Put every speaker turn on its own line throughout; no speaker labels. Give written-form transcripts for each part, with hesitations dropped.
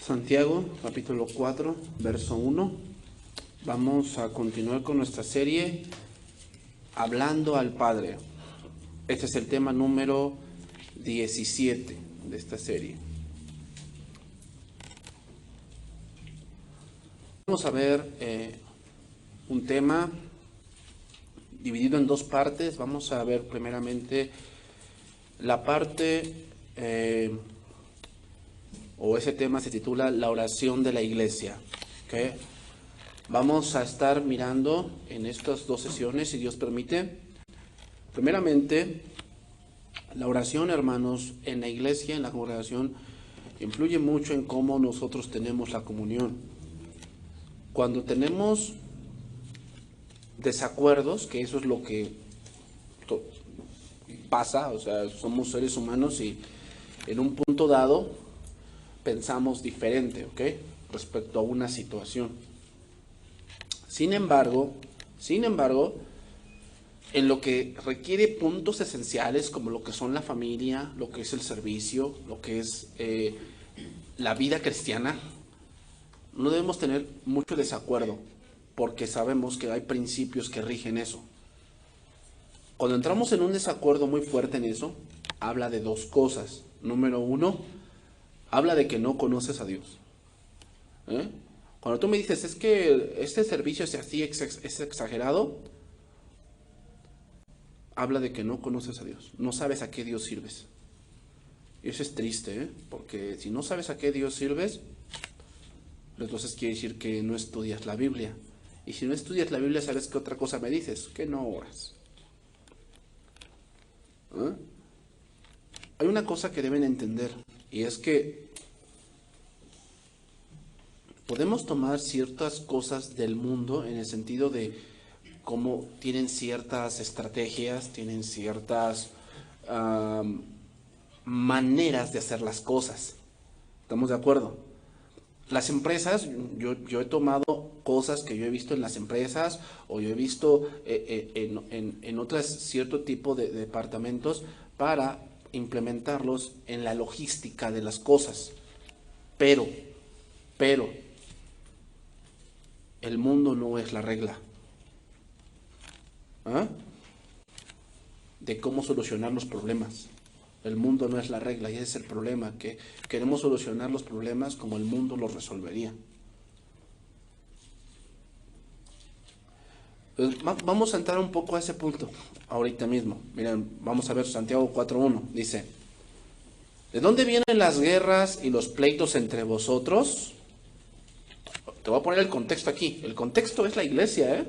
Santiago, capítulo 4, verso 1. Vamos a continuar con nuestra serie Hablando al Padre. Este es el tema número 17 de esta serie. Vamos a ver un tema dividido en dos partes. Vamos a ver primeramente la parte, o ese tema se titula La oración de la iglesia. ¿Okay? Vamos a estar mirando en estas dos sesiones, si Dios permite, primeramente, la oración, hermanos, en la iglesia, en la congregación, influye mucho en cómo nosotros tenemos la comunión. Cuando tenemos desacuerdos, que eso es lo que pasa, o sea, somos seres humanos y en un punto dado pensamos diferente, ¿ok? Respecto a una situación. Sin embargo, en lo que requiere puntos esenciales como lo que son la familia, lo que es el servicio, lo que es la vida cristiana, no debemos tener mucho desacuerdo, porque sabemos que hay principios que rigen eso. Cuando entramos en un desacuerdo muy fuerte en eso, habla de dos cosas. Número uno, habla de que no conoces a Dios. Cuando tú me dices, es que este servicio es así, es exagerado, habla de que no conoces a Dios, no sabes a qué Dios sirves. Y eso es triste, porque si no sabes a qué Dios sirves, entonces quiere decir que no estudias la Biblia. Y si no estudias la Biblia, ¿sabes qué otra cosa me dices? Que no oras. Hay una cosa que deben entender, y es que podemos tomar ciertas cosas del mundo en el sentido de cómo tienen ciertas estrategias, tienen ciertas maneras de hacer las cosas. ¿Estamos de acuerdo? Las empresas, yo he tomado cosas que yo he visto en las empresas o yo he visto en otros cierto tipo de departamentos para implementarlos en la logística de las cosas. Pero, el mundo no es la regla. De cómo solucionar los problemas. El mundo no es la regla y ese es el problema, que queremos solucionar los problemas como el mundo los resolvería. Entonces, vamos a entrar un poco a ese punto ahorita mismo. Miren, vamos a ver Santiago 4.1. Dice, ¿de dónde vienen las guerras y los pleitos entre vosotros? Te voy a poner el contexto aquí. El contexto es la iglesia,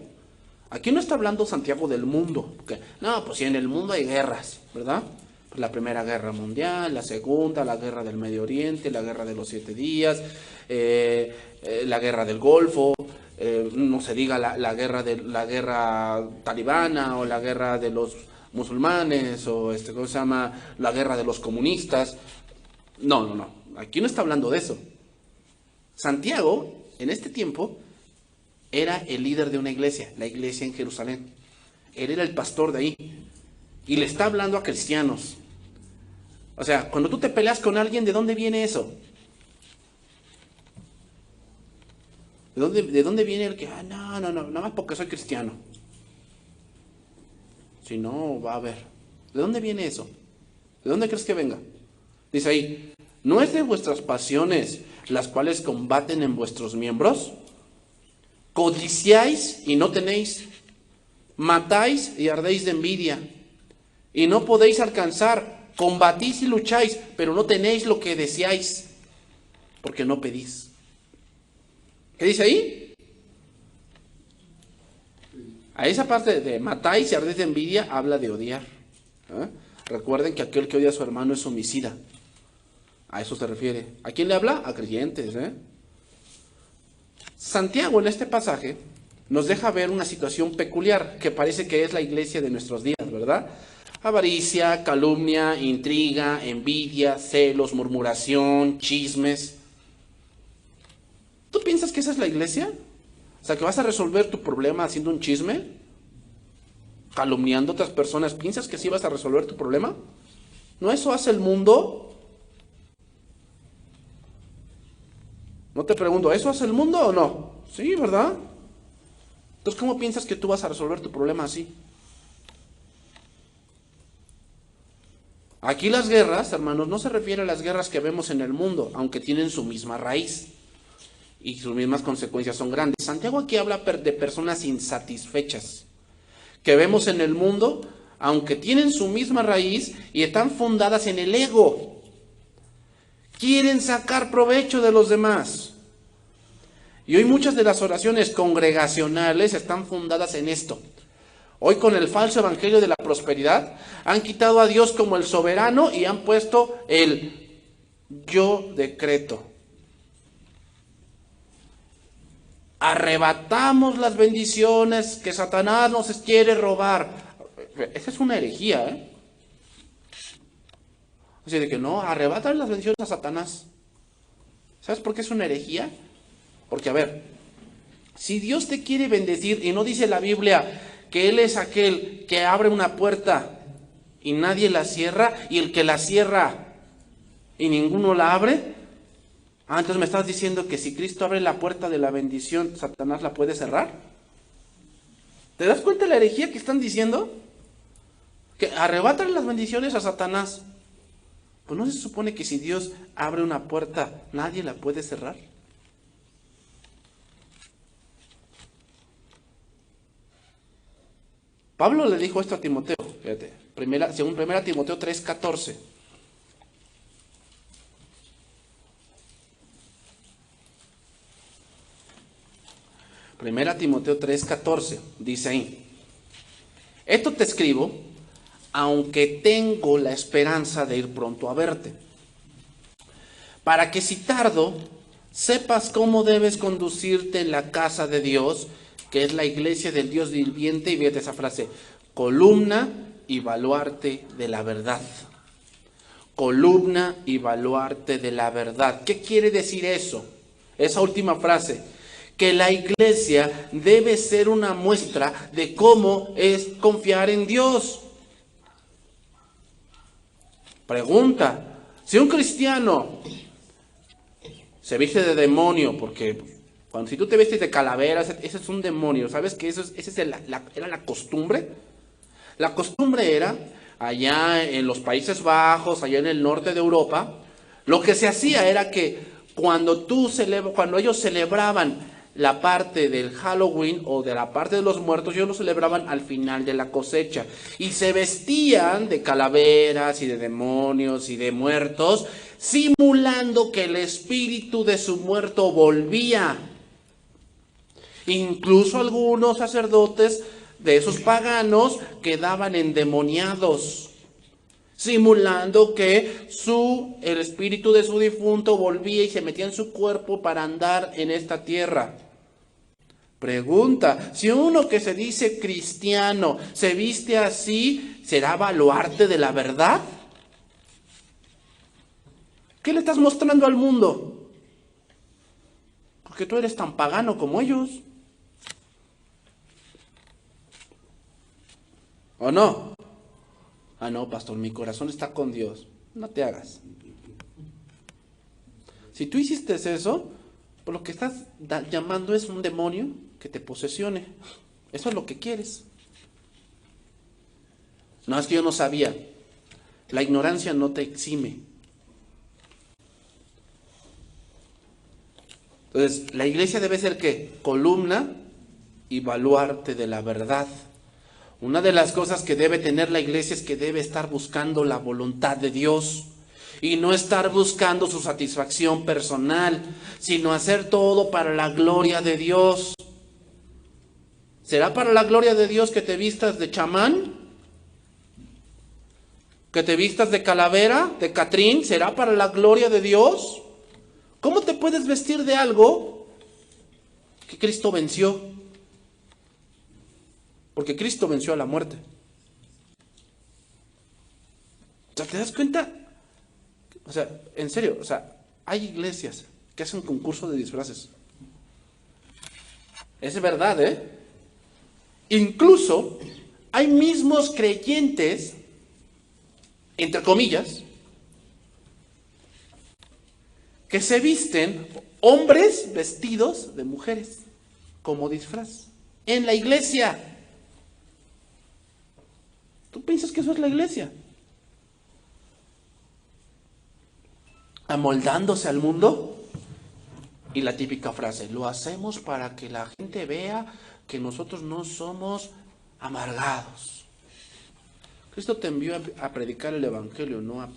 Aquí no está hablando Santiago del mundo. Porque, no, pues si en el mundo hay guerras, ¿verdad? Pues la Primera Guerra Mundial, la Segunda, la Guerra del Medio Oriente, la Guerra de los 7 días, la Guerra del Golfo, no se diga la guerra talibana o la guerra de los musulmanes o ¿cómo se llama? La guerra de los comunistas. No. Aquí no está hablando de eso. Santiago, en este tiempo, era el líder de una iglesia, la iglesia en Jerusalén. Él era el pastor de ahí. Y le está hablando a cristianos. O sea, cuando tú te peleas con alguien, ¿de dónde viene eso? ¿De dónde viene el que, no, nada más porque soy cristiano? Si no, va a haber. ¿De dónde viene eso? ¿De dónde crees que venga? Dice ahí, ¿no es de vuestras pasiones las cuales combaten en vuestros miembros? Codiciáis y no tenéis, matáis y ardéis de envidia, y no podéis alcanzar, combatís y lucháis, pero no tenéis lo que deseáis, porque no pedís. ¿Qué dice ahí? A esa parte de matáis y ardéis de envidia, habla de odiar. Recuerden que aquel que odia a su hermano es homicida. A eso se refiere. ¿A quién le habla? A creyentes, Santiago en este pasaje nos deja ver una situación peculiar que parece que es la iglesia de nuestros días, ¿verdad? Avaricia, calumnia, intriga, envidia, celos, murmuración, chismes. ¿Tú piensas que esa es la iglesia? O sea, que vas a resolver tu problema haciendo un chisme, calumniando a otras personas. ¿Piensas que así vas a resolver tu problema? ¿No eso hace el mundo? No te pregunto, ¿eso hace el mundo o no? Sí, ¿verdad? Entonces, ¿cómo piensas que tú vas a resolver tu problema así? Aquí las guerras, hermanos, no se refiere a las guerras que vemos en el mundo, aunque tienen su misma raíz y sus mismas consecuencias son grandes. Santiago aquí habla de personas insatisfechas que vemos en el mundo, aunque tienen su misma raíz y están fundadas en el ego. Quieren sacar provecho de los demás. Y hoy muchas de las oraciones congregacionales están fundadas en esto. Hoy con el falso evangelio de la prosperidad han quitado a Dios como el soberano y han puesto el yo decreto. Arrebatamos las bendiciones que Satanás nos quiere robar. Esa es una herejía, ¿eh? Así de que no, arrebatan las bendiciones a Satanás. ¿Sabes por qué es una herejía? Porque, a ver, si Dios te quiere bendecir y no dice la Biblia que Él es aquel que abre una puerta y nadie la cierra, y el que la cierra y ninguno la abre, entonces me estás diciendo que si Cristo abre la puerta de la bendición, Satanás la puede cerrar. ¿Te das cuenta de la herejía que están diciendo? Que arrebatan las bendiciones a Satanás. Pues no se supone que si Dios abre una puerta, nadie la puede cerrar. Pablo le dijo esto a Timoteo, fíjate, según 1 Timoteo 3:14. Primera Timoteo 3:14, dice ahí: esto te escribo, aunque tengo la esperanza de ir pronto a verte, para que si tardo, sepas cómo debes conducirte en la casa de Dios, que es la iglesia del Dios viviente, y fíjate esa frase, columna y baluarte de la verdad. Columna y baluarte de la verdad. ¿Qué quiere decir eso? Esa última frase, que la iglesia debe ser una muestra de cómo es confiar en Dios. Pregunta, si un cristiano se viste de demonio, porque si tú te vestes de calavera, ese es un demonio, ¿sabes que esa era la costumbre? La costumbre era, allá en los Países Bajos, allá en el norte de Europa, lo que se hacía era que cuando ellos celebraban la parte del Halloween o de la parte de los muertos, ellos lo celebraban al final de la cosecha. Y se vestían de calaveras y de demonios y de muertos, simulando que el espíritu de su muerto volvía. Incluso algunos sacerdotes de esos paganos quedaban endemoniados, simulando que el espíritu de su difunto volvía y se metía en su cuerpo para andar en esta tierra. Pregunta, si uno que se dice cristiano se viste así, ¿será baluarte de la verdad? ¿Qué le estás mostrando al mundo? Porque tú eres tan pagano como ellos. ¿O no? No, pastor, mi corazón está con Dios. No te hagas. Si tú hiciste eso, pues lo que estás llamando es un demonio que te posesione. Eso es lo que quieres. No, es que yo no sabía. La ignorancia no te exime. Entonces, la iglesia debe ser ¿qué? Columna y baluarte de la verdad. Una de las cosas que debe tener la iglesia es que debe estar buscando la voluntad de Dios y no estar buscando su satisfacción personal, sino hacer todo para la gloria de Dios. ¿Será para la gloria de Dios que te vistas de chamán? ¿Que te vistas de calavera, de catrín? ¿Será para la gloria de Dios? ¿Cómo te puedes vestir de algo que Cristo venció? Porque Cristo venció a la muerte. O sea, ¿te das cuenta? O sea, en serio, hay iglesias que hacen concurso de disfraces. Es verdad, ¿eh? Incluso hay mismos creyentes, entre comillas, que se visten hombres vestidos de mujeres como disfraz en la iglesia. ¿Tú piensas que eso es la iglesia? Amoldándose al mundo. Y la típica frase, lo hacemos para que la gente vea que nosotros no somos amargados. Cristo te envió a predicar el evangelio, no a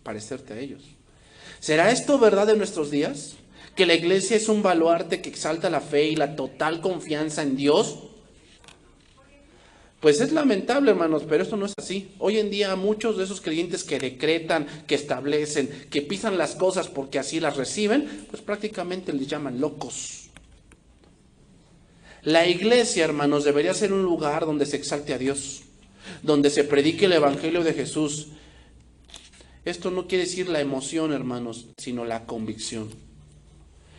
parecerte a ellos. ¿Será esto verdad en nuestros días? ¿Que la iglesia es un baluarte que exalta la fe y la total confianza en Dios? Pues es lamentable, hermanos, pero esto no es así. Hoy en día muchos de esos creyentes que decretan, que establecen, que pisan las cosas porque así las reciben, pues prácticamente les llaman locos. La iglesia, hermanos, debería ser un lugar donde se exalte a Dios, donde se predique el evangelio de Jesús. Esto no quiere decir la emoción, hermanos, sino la convicción,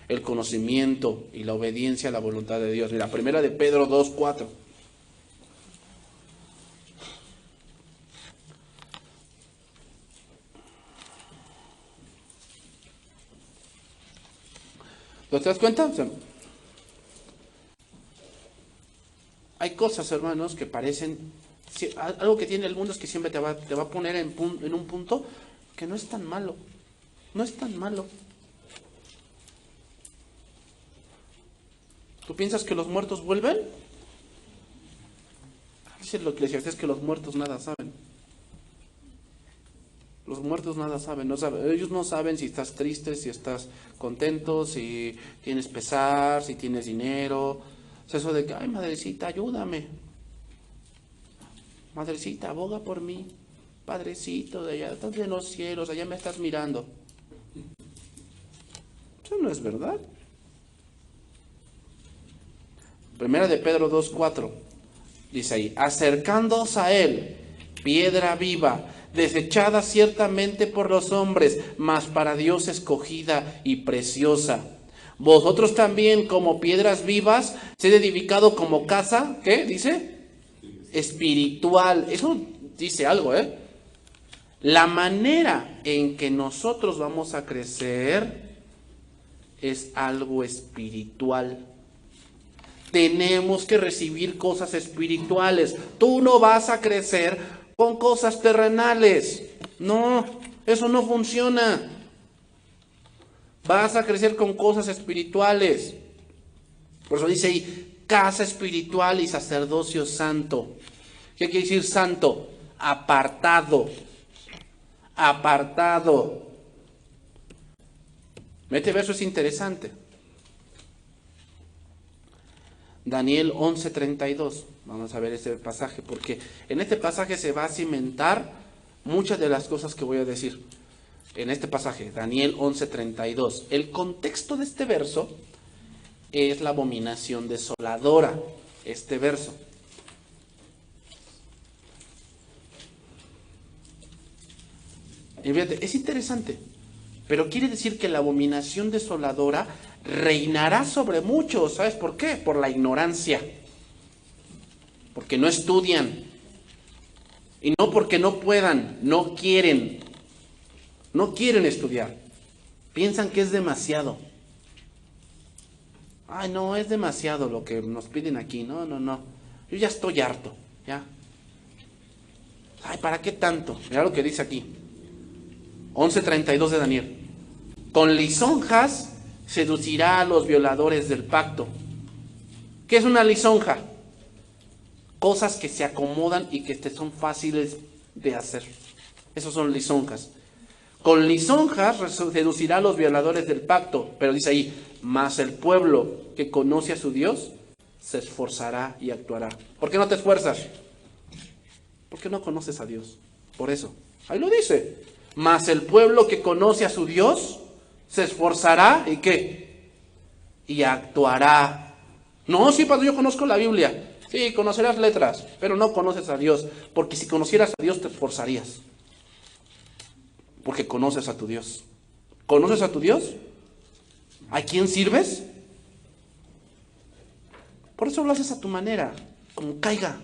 el conocimiento y la obediencia a la voluntad de Dios. Mira, primera de Pedro 2:4. ¿Te das cuenta? O sea, hay cosas, hermanos, que parecen... Algo que tiene el mundo es que siempre te va a poner en un punto que no es tan malo. No es tan malo. ¿Tú piensas que los muertos vuelven? Dice lo que les decía, es que los muertos nada saben. Los muertos nada saben, ellos no saben si estás triste, si estás contento, si tienes pesar, si tienes dinero. Es eso de que, ay, madrecita, ayúdame. Madrecita, aboga por mí. Padrecito, de allá, estás en los cielos, allá me estás mirando. Eso no es verdad. Primera de Pedro 2:4, dice ahí, acercándoos a él, piedra viva, desechada ciertamente por los hombres, mas para Dios escogida y preciosa. Vosotros también, como piedras vivas, sed edificado como casa, ¿qué dice? Espiritual. Eso dice algo, ¿eh? La manera en que nosotros vamos a crecer es algo espiritual. Tenemos que recibir cosas espirituales. Tú no vas a crecer con cosas terrenales. No, eso no funciona. Vas a crecer con cosas espirituales. Por eso dice ahí, casa espiritual y sacerdocio santo. ¿Qué quiere decir santo? Apartado. Apartado. Este verso es interesante. Daniel 11:32. Vamos a ver ese pasaje, porque en este pasaje se va a cimentar muchas de las cosas que voy a decir. En este pasaje, Daniel 11:32. El contexto de este verso es la abominación desoladora. Este verso. Y fíjate, es interesante, pero quiere decir que la abominación desoladora reinará sobre muchos. ¿Sabes por qué? Por la ignorancia. Porque no estudian. Y no porque no puedan, no quieren. No quieren estudiar. Piensan que es demasiado. Ay, no, es demasiado lo que nos piden aquí. No. Yo ya estoy harto. Ya. Ay, ¿para qué tanto? Mira lo que dice aquí. 11:32 de Daniel. Con lisonjas seducirá a los violadores del pacto. ¿Qué es una lisonja? Cosas que se acomodan y que te son fáciles de hacer. Esos son lisonjas. Con lisonjas seducirá a los violadores del pacto. Pero dice ahí, mas el pueblo que conoce a su Dios se esforzará y actuará. ¿Por qué no te esfuerzas? Porque no conoces a Dios. Por eso. Ahí lo dice. Mas el pueblo que conoce a su Dios se esforzará y ¿qué? Y actuará. No, sí, padre, yo conozco la Biblia. Sí, conocerás letras, pero no conoces a Dios. Porque si conocieras a Dios te esforzarías. Porque conoces a tu Dios. ¿Conoces a tu Dios? ¿A quién sirves? Por eso lo haces a tu manera, como caiga,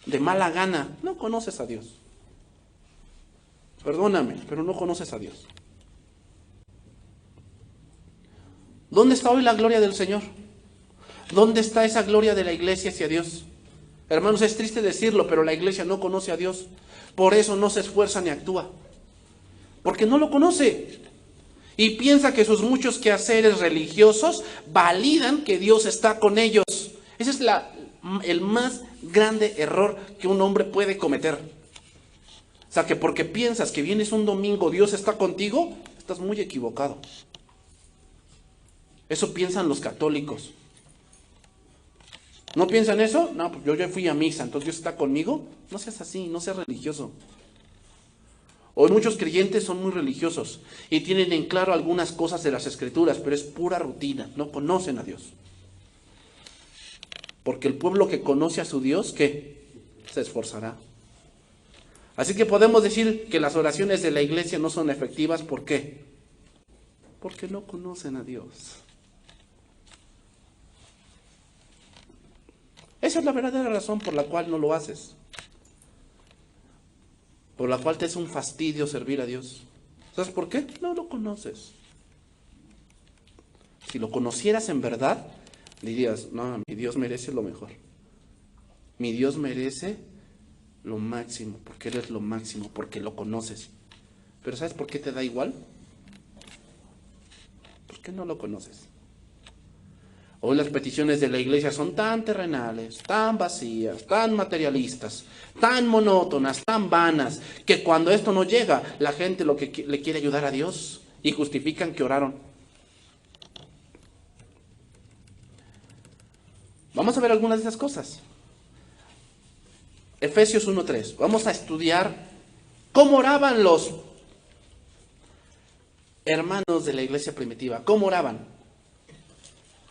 de mala gana. No conoces a Dios. Perdóname, pero no conoces a Dios. ¿Dónde está hoy la gloria del Señor? ¿Dónde está esa gloria de la iglesia hacia Dios? Hermanos, es triste decirlo, pero la iglesia no conoce a Dios. Por eso no se esfuerza ni actúa. Porque no lo conoce. Y piensa que sus muchos quehaceres religiosos validan que Dios está con ellos. Ese es el más grande error que un hombre puede cometer. O sea, que porque piensas que vienes un domingo, Dios está contigo, estás muy equivocado. Eso piensan los católicos. ¿No piensan eso? No, pues yo ya fui a misa, entonces Dios está conmigo. No seas así, no seas religioso. Hoy muchos creyentes son muy religiosos y tienen en claro algunas cosas de las Escrituras, pero es pura rutina, no conocen a Dios. Porque el pueblo que conoce a su Dios, ¿qué? Se esforzará. Así que podemos decir que las oraciones de la iglesia no son efectivas, ¿por qué? Porque no conocen a Dios. Esa es la verdadera razón por la cual no lo haces. Por la cual te es un fastidio servir a Dios. ¿Sabes por qué? No lo conoces. Si lo conocieras en verdad, dirías, no, mi Dios merece lo mejor. Mi Dios merece lo máximo, porque Él es lo máximo, porque lo conoces. Pero ¿sabes por qué te da igual? Porque no lo conoces. Hoy las peticiones de la iglesia son tan terrenales, tan vacías, tan materialistas, tan monótonas, tan vanas, que cuando esto no llega, la gente lo que le quiere ayudar a Dios y justifican que oraron. Vamos a ver algunas de esas cosas. Efesios 1:3. Vamos a estudiar cómo oraban los hermanos de la iglesia primitiva. ¿Cómo oraban?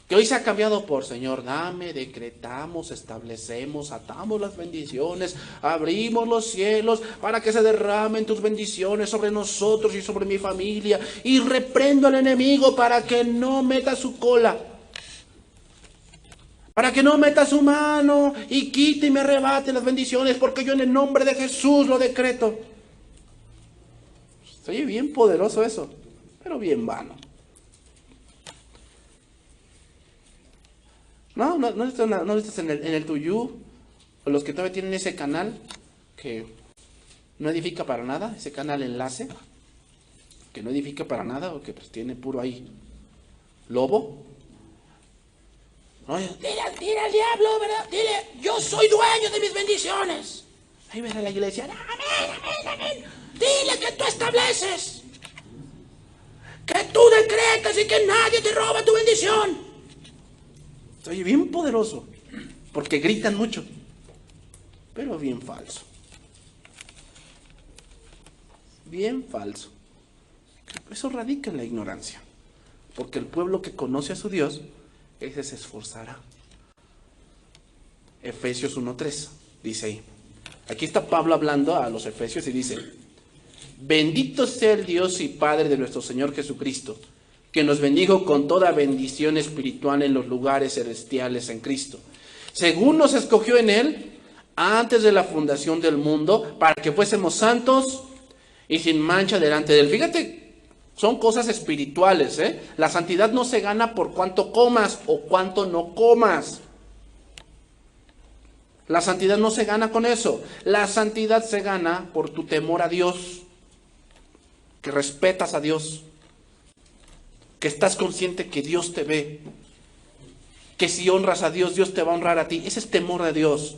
Que hoy se ha cambiado por Señor, dame, decretamos, establecemos, atamos las bendiciones, abrimos los cielos para que se derramen tus bendiciones sobre nosotros y sobre mi familia. Y reprendo al enemigo para que no meta su cola, para que no meta su mano y quite y me arrebate las bendiciones, porque yo en el nombre de Jesús lo decreto. Oye, bien poderoso eso, pero bien vano. No estás en el Tuyú, o los que todavía tienen ese canal que no edifica para nada, ese canal enlace, que no edifica para nada, o que pues tiene puro ahí lobo. Oye, dile al diablo, ¿verdad? Dile, yo soy dueño de mis bendiciones. Ahí ven a la iglesia, amén. Dile que tú estableces, que tú decretas y que nadie te roba tu bendición. Oye, bien poderoso, porque gritan mucho, pero bien falso. Bien falso. Eso radica en la ignorancia, porque el pueblo que conoce a su Dios, ese se esforzará. Efesios 1:3, dice ahí. Aquí está Pablo hablando a los efesios y dice, bendito sea el Dios y Padre de nuestro Señor Jesucristo, que nos bendijo con toda bendición espiritual en los lugares celestiales en Cristo, según nos escogió en Él antes de la fundación del mundo, para que fuésemos santos y sin mancha delante de Él. Fíjate, son cosas espirituales, ¿eh? La santidad no se gana por cuánto comas o cuánto no comas. La santidad no se gana con eso. La santidad se gana por tu temor a Dios, que respetas a Dios, que estás consciente que Dios te ve, que si honras a Dios, Dios te va a honrar a ti. Ese es temor de Dios.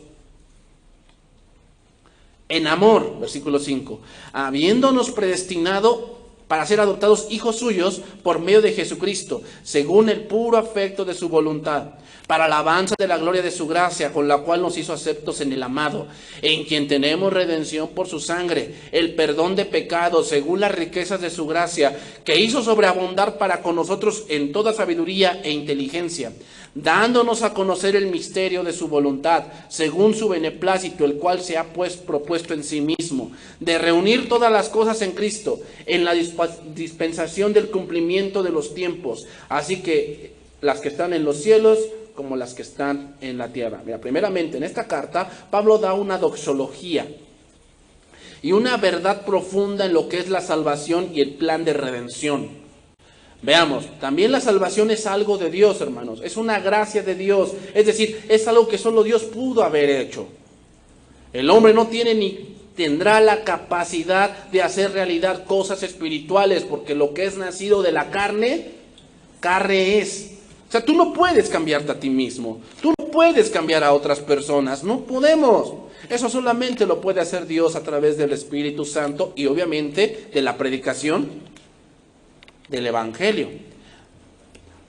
En amor, versículo 5, habiéndonos predestinado para ser adoptados hijos suyos por medio de Jesucristo, según el puro afecto de su voluntad, para alabanza de la gloria de su gracia, con la cual nos hizo aceptos en el amado, en quien tenemos redención por su sangre, el perdón de pecados, según las riquezas de su gracia, que hizo sobreabundar para con nosotros en toda sabiduría e inteligencia, dándonos a conocer el misterio de su voluntad, según su beneplácito, el cual se ha propuesto en sí mismo, de reunir todas las cosas en Cristo, en la dispensación del cumplimiento de los tiempos, así que las que están en los cielos como las que están en la tierra. Mira, primeramente en esta carta Pablo da una doxología y una verdad profunda en lo que es la salvación y el plan de redención. Veamos, también la salvación es algo de Dios, hermanos. Es una gracia de Dios. Es decir, es algo que solo Dios pudo haber hecho. El hombre no tiene ni tendrá la capacidad de hacer realidad cosas espirituales, porque lo que es nacido de la carne, carne es. O sea, tú no puedes cambiarte a ti mismo. Tú no puedes cambiar a otras personas. No podemos. Eso solamente lo puede hacer Dios a través del Espíritu Santo y obviamente de la predicación del Evangelio.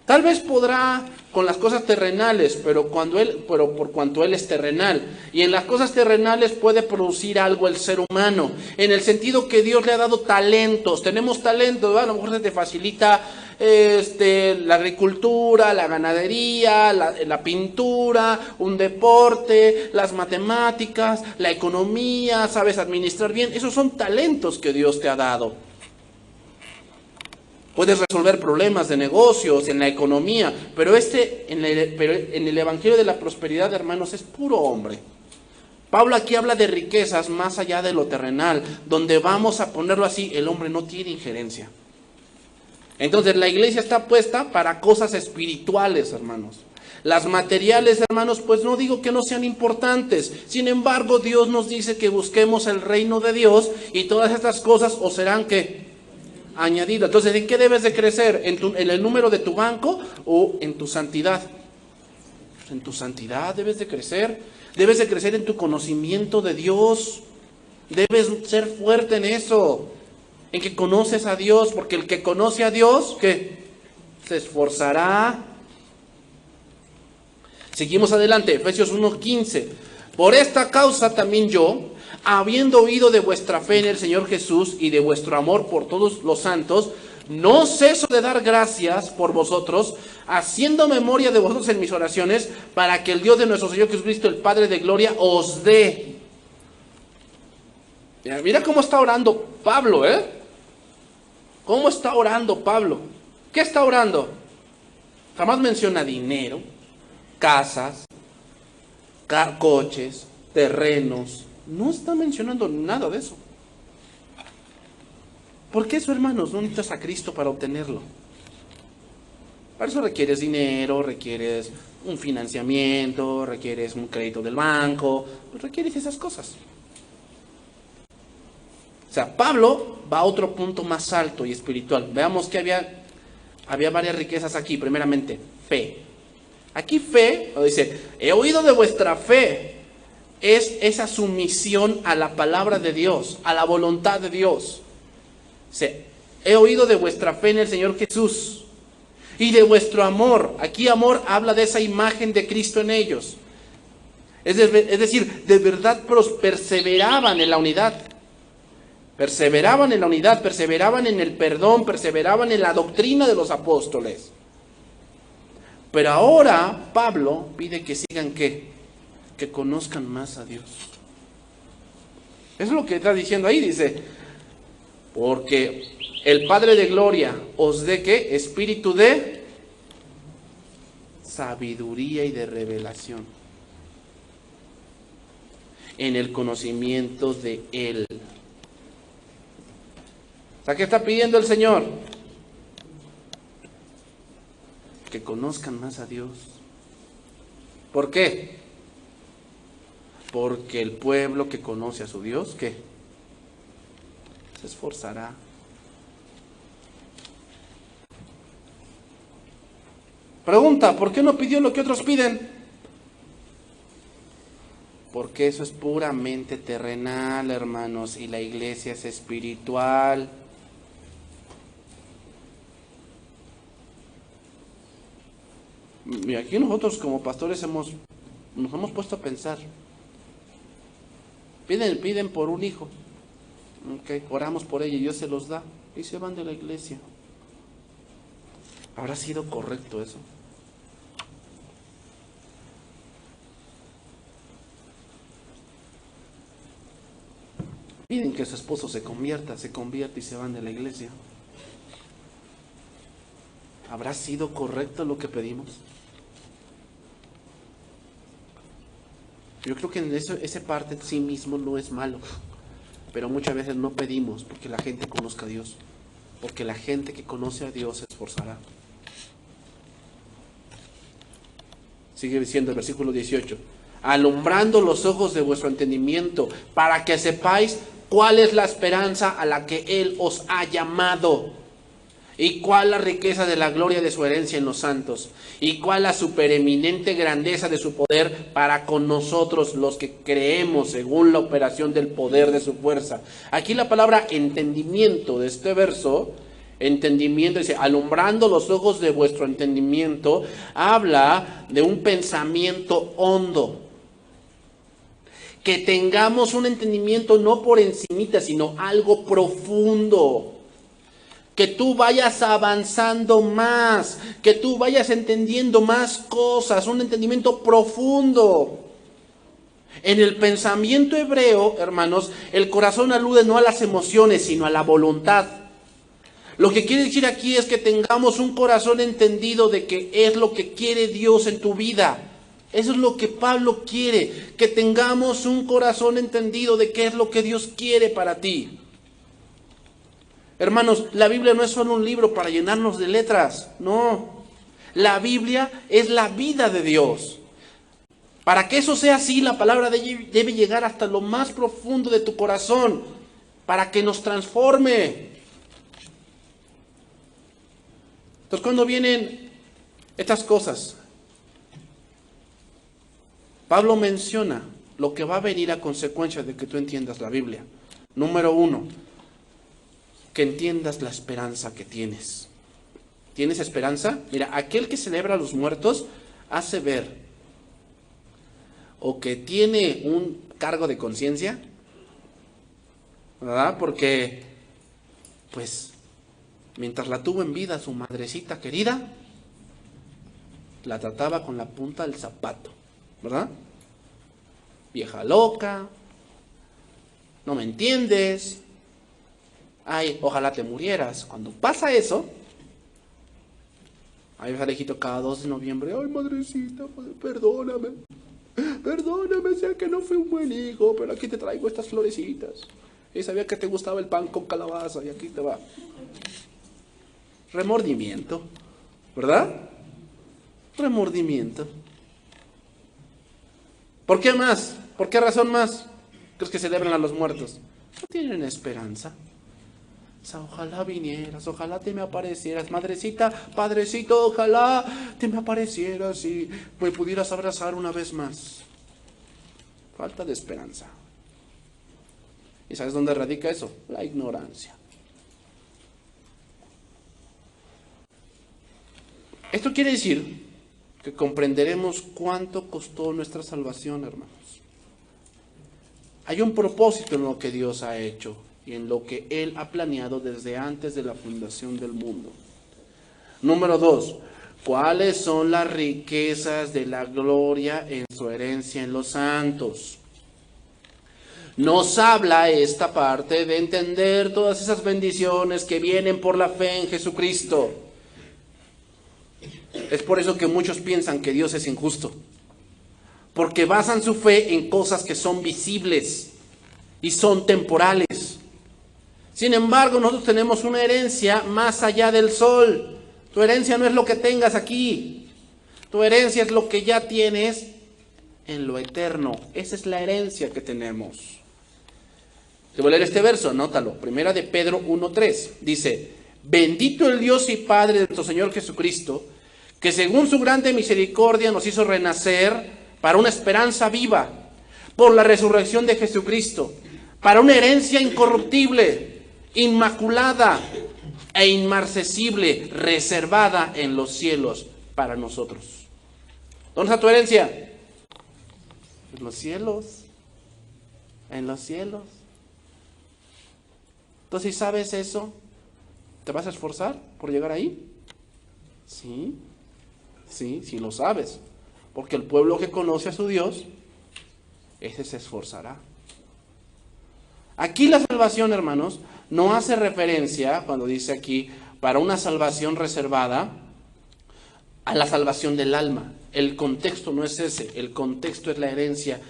Tal vez podrá con las cosas terrenales, pero por cuanto Él es terrenal. Y en las cosas terrenales puede producir algo el ser humano, en el sentido que Dios le ha dado talentos. Tenemos talentos, ¿verdad? A lo mejor se te facilita la agricultura, la ganadería, la pintura, un deporte, las matemáticas, la economía, sabes administrar bien. Esos son talentos que Dios te ha dado. Puedes resolver problemas de negocios, en la economía, pero en el Evangelio de la Prosperidad, hermanos, es puro hombre. Pablo aquí habla de riquezas más allá de lo terrenal, donde vamos a ponerlo así, el hombre no tiene injerencia. Entonces la iglesia está puesta para cosas espirituales, hermanos. Las materiales, hermanos, pues no digo que no sean importantes. Sin embargo, Dios nos dice que busquemos el reino de Dios y todas estas cosas os serán que añadido. Entonces, ¿en qué debes de crecer? ¿En el número de tu banco o en tu santidad? En tu santidad debes de crecer. Debes de crecer en tu conocimiento de Dios. Debes ser fuerte en eso. En que conoces a Dios. Porque el que conoce a Dios, ¿qué? Se esforzará. Seguimos adelante. Efesios 1:15. Por esta causa también yo, habiendo oído de vuestra fe en el Señor Jesús y de vuestro amor por todos los santos, no ceso de dar gracias por vosotros, haciendo memoria de vosotros en mis oraciones, para que el Dios de nuestro Señor Jesucristo, el Padre de gloria, os dé. Mira cómo está orando Pablo, ¿eh? ¿Cómo está orando Pablo? ¿Qué está orando? Jamás menciona dinero, casas, coches, terrenos. No está mencionando nada de eso. Porque eso, hermanos, no necesitas a Cristo para obtenerlo. Para eso requieres dinero, requieres un financiamiento, requieres un crédito del banco, requieres esas cosas. O sea, Pablo va a otro punto más alto y espiritual. Veamos que había varias riquezas aquí. Primeramente, fe. Aquí fe, dice, he oído de vuestra fe. Es esa sumisión a la palabra de Dios, a la voluntad de Dios. Dice, he oído de vuestra fe en el Señor Jesús y de vuestro amor. Aquí amor habla de esa imagen de Cristo en ellos. Es decir, de verdad perseveraban en la unidad. Perseveraban en la unidad, perseveraban en el perdón, perseveraban en la doctrina de los apóstoles. Pero ahora Pablo pide que sigan ¿qué? Que conozcan más a Dios. Eso es lo que está diciendo ahí, dice, porque el Padre de gloria os dé ¿qué? Espíritu de sabiduría y de revelación en el conocimiento de Él. O sea, ¿qué está pidiendo el Señor? Que conozcan más a Dios. ¿Por qué? Porque el pueblo que conoce a su Dios, ¿qué? Se esforzará. Pregunta, ¿por qué no pidió lo que otros piden? Porque eso es puramente terrenal, hermanos, y la iglesia es espiritual. Y aquí nosotros como pastores nos hemos puesto a pensar. Piden por un hijo. Okay, oramos por ella y Dios se los da. Y se van de la iglesia. ¿Habrá sido correcto eso? Piden que su esposo se convierta y se van de la iglesia. ¿Habrá sido correcto lo que pedimos? Yo creo que en esa parte en sí mismo no es malo, pero muchas veces no pedimos porque la gente conozca a Dios. Porque la gente que conoce a Dios se esforzará. Sigue diciendo el versículo 18. Alumbrando los ojos de vuestro entendimiento, para que sepáis cuál es la esperanza a la que Él os ha llamado, y cuál la riqueza de la gloria de su herencia en los santos, y cuál la supereminente grandeza de su poder para con nosotros los que creemos según la operación del poder de su fuerza. Aquí la palabra entendimiento de este verso, entendimiento, dice, alumbrando los ojos de vuestro entendimiento, habla de un pensamiento hondo. Que tengamos un entendimiento no por encimita, sino algo profundo. Que tú vayas avanzando más, que tú vayas entendiendo más cosas, un entendimiento profundo. En el pensamiento hebreo, hermanos, el corazón alude no a las emociones, sino a la voluntad. Lo que quiere decir aquí es que tengamos un corazón entendido de qué es lo que quiere Dios en tu vida. Eso es lo que Pablo quiere, que tengamos un corazón entendido de qué es lo que Dios quiere para ti. Hermanos, la Biblia no es solo un libro para llenarnos de letras, no. La Biblia es la vida de Dios. Para que eso sea así, la palabra debe llegar hasta lo más profundo de tu corazón, para que nos transforme. Entonces, cuando vienen estas cosas, Pablo menciona lo que va a venir a consecuencia de que tú entiendas la Biblia. Número 1, que entiendas la esperanza que tienes. ¿Tienes esperanza? Mira, aquel que celebra a los muertos hace ver o que tiene un cargo de conciencia, ¿verdad? Porque, pues, mientras la tuvo en vida su madrecita querida, la trataba con la punta del zapato, ¿verdad? Vieja loca, no me entiendes, ay, ojalá te murieras. Cuando pasa eso, ahí ves al hijito cada 2 de noviembre, ay, madrecita, perdóname, sé que no fui un buen hijo, pero aquí te traigo estas florecitas. Y sabía que te gustaba el pan con calabaza y aquí te va. Remordimiento, ¿verdad? Remordimiento. ¿Por qué más? ¿Por qué razón más? ¿Crees que celebran a los muertos? No tienen esperanza. O sea, ojalá vinieras, ojalá te me aparecieras, madrecita, padrecito, ojalá te me aparecieras y me pudieras abrazar una vez más. Falta de esperanza. ¿Y sabes dónde radica eso? La ignorancia. Esto quiere decir que comprenderemos cuánto costó nuestra salvación, hermanos. Hay un propósito en lo que Dios ha hecho y en lo que Él ha planeado desde antes de la fundación del mundo. Número 2, ¿cuáles son las riquezas de la gloria en su herencia en los santos? Nos habla esta parte de entender todas esas bendiciones que vienen por la fe en Jesucristo. Es por eso que muchos piensan que Dios es injusto, porque basan su fe en cosas que son visibles y son temporales. Sin embargo, nosotros tenemos una herencia más allá del sol. Tu herencia no es lo que tengas aquí, tu herencia es lo que ya tienes en lo eterno. Esa es la herencia que tenemos. Te voy a leer este verso, anótalo. Primera de Pedro 1:3. Dice, bendito el Dios y Padre de nuestro Señor Jesucristo, que según su grande misericordia nos hizo renacer para una esperanza viva, por la resurrección de Jesucristo, para una herencia incorruptible, inmaculada e inmarcesible, reservada en los cielos para nosotros. ¿Dónde está tu herencia? En los cielos. En los cielos. Entonces, si sabes eso, ¿te vas a esforzar por llegar ahí? Sí, sí lo sabes. Porque el pueblo que conoce a su Dios, ese se esforzará. Aquí la salvación, hermanos, no hace referencia, cuando dice aquí, para una salvación reservada, a la salvación del alma. El contexto no es ese, el contexto es la herencia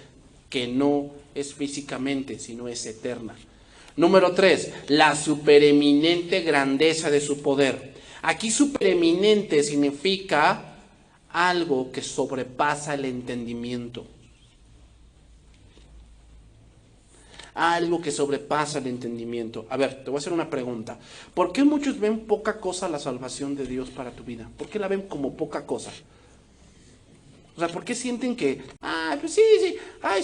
que no es físicamente, sino es eterna. Número 3, la supereminente grandeza de su poder. Aquí supereminente significa algo que sobrepasa el entendimiento. Algo que sobrepasa el entendimiento. A ver, te voy a hacer una pregunta. ¿Por qué muchos ven poca cosa la salvación de Dios para tu vida? ¿Por qué la ven como poca cosa? O sea, ¿por qué sienten que, pues sí,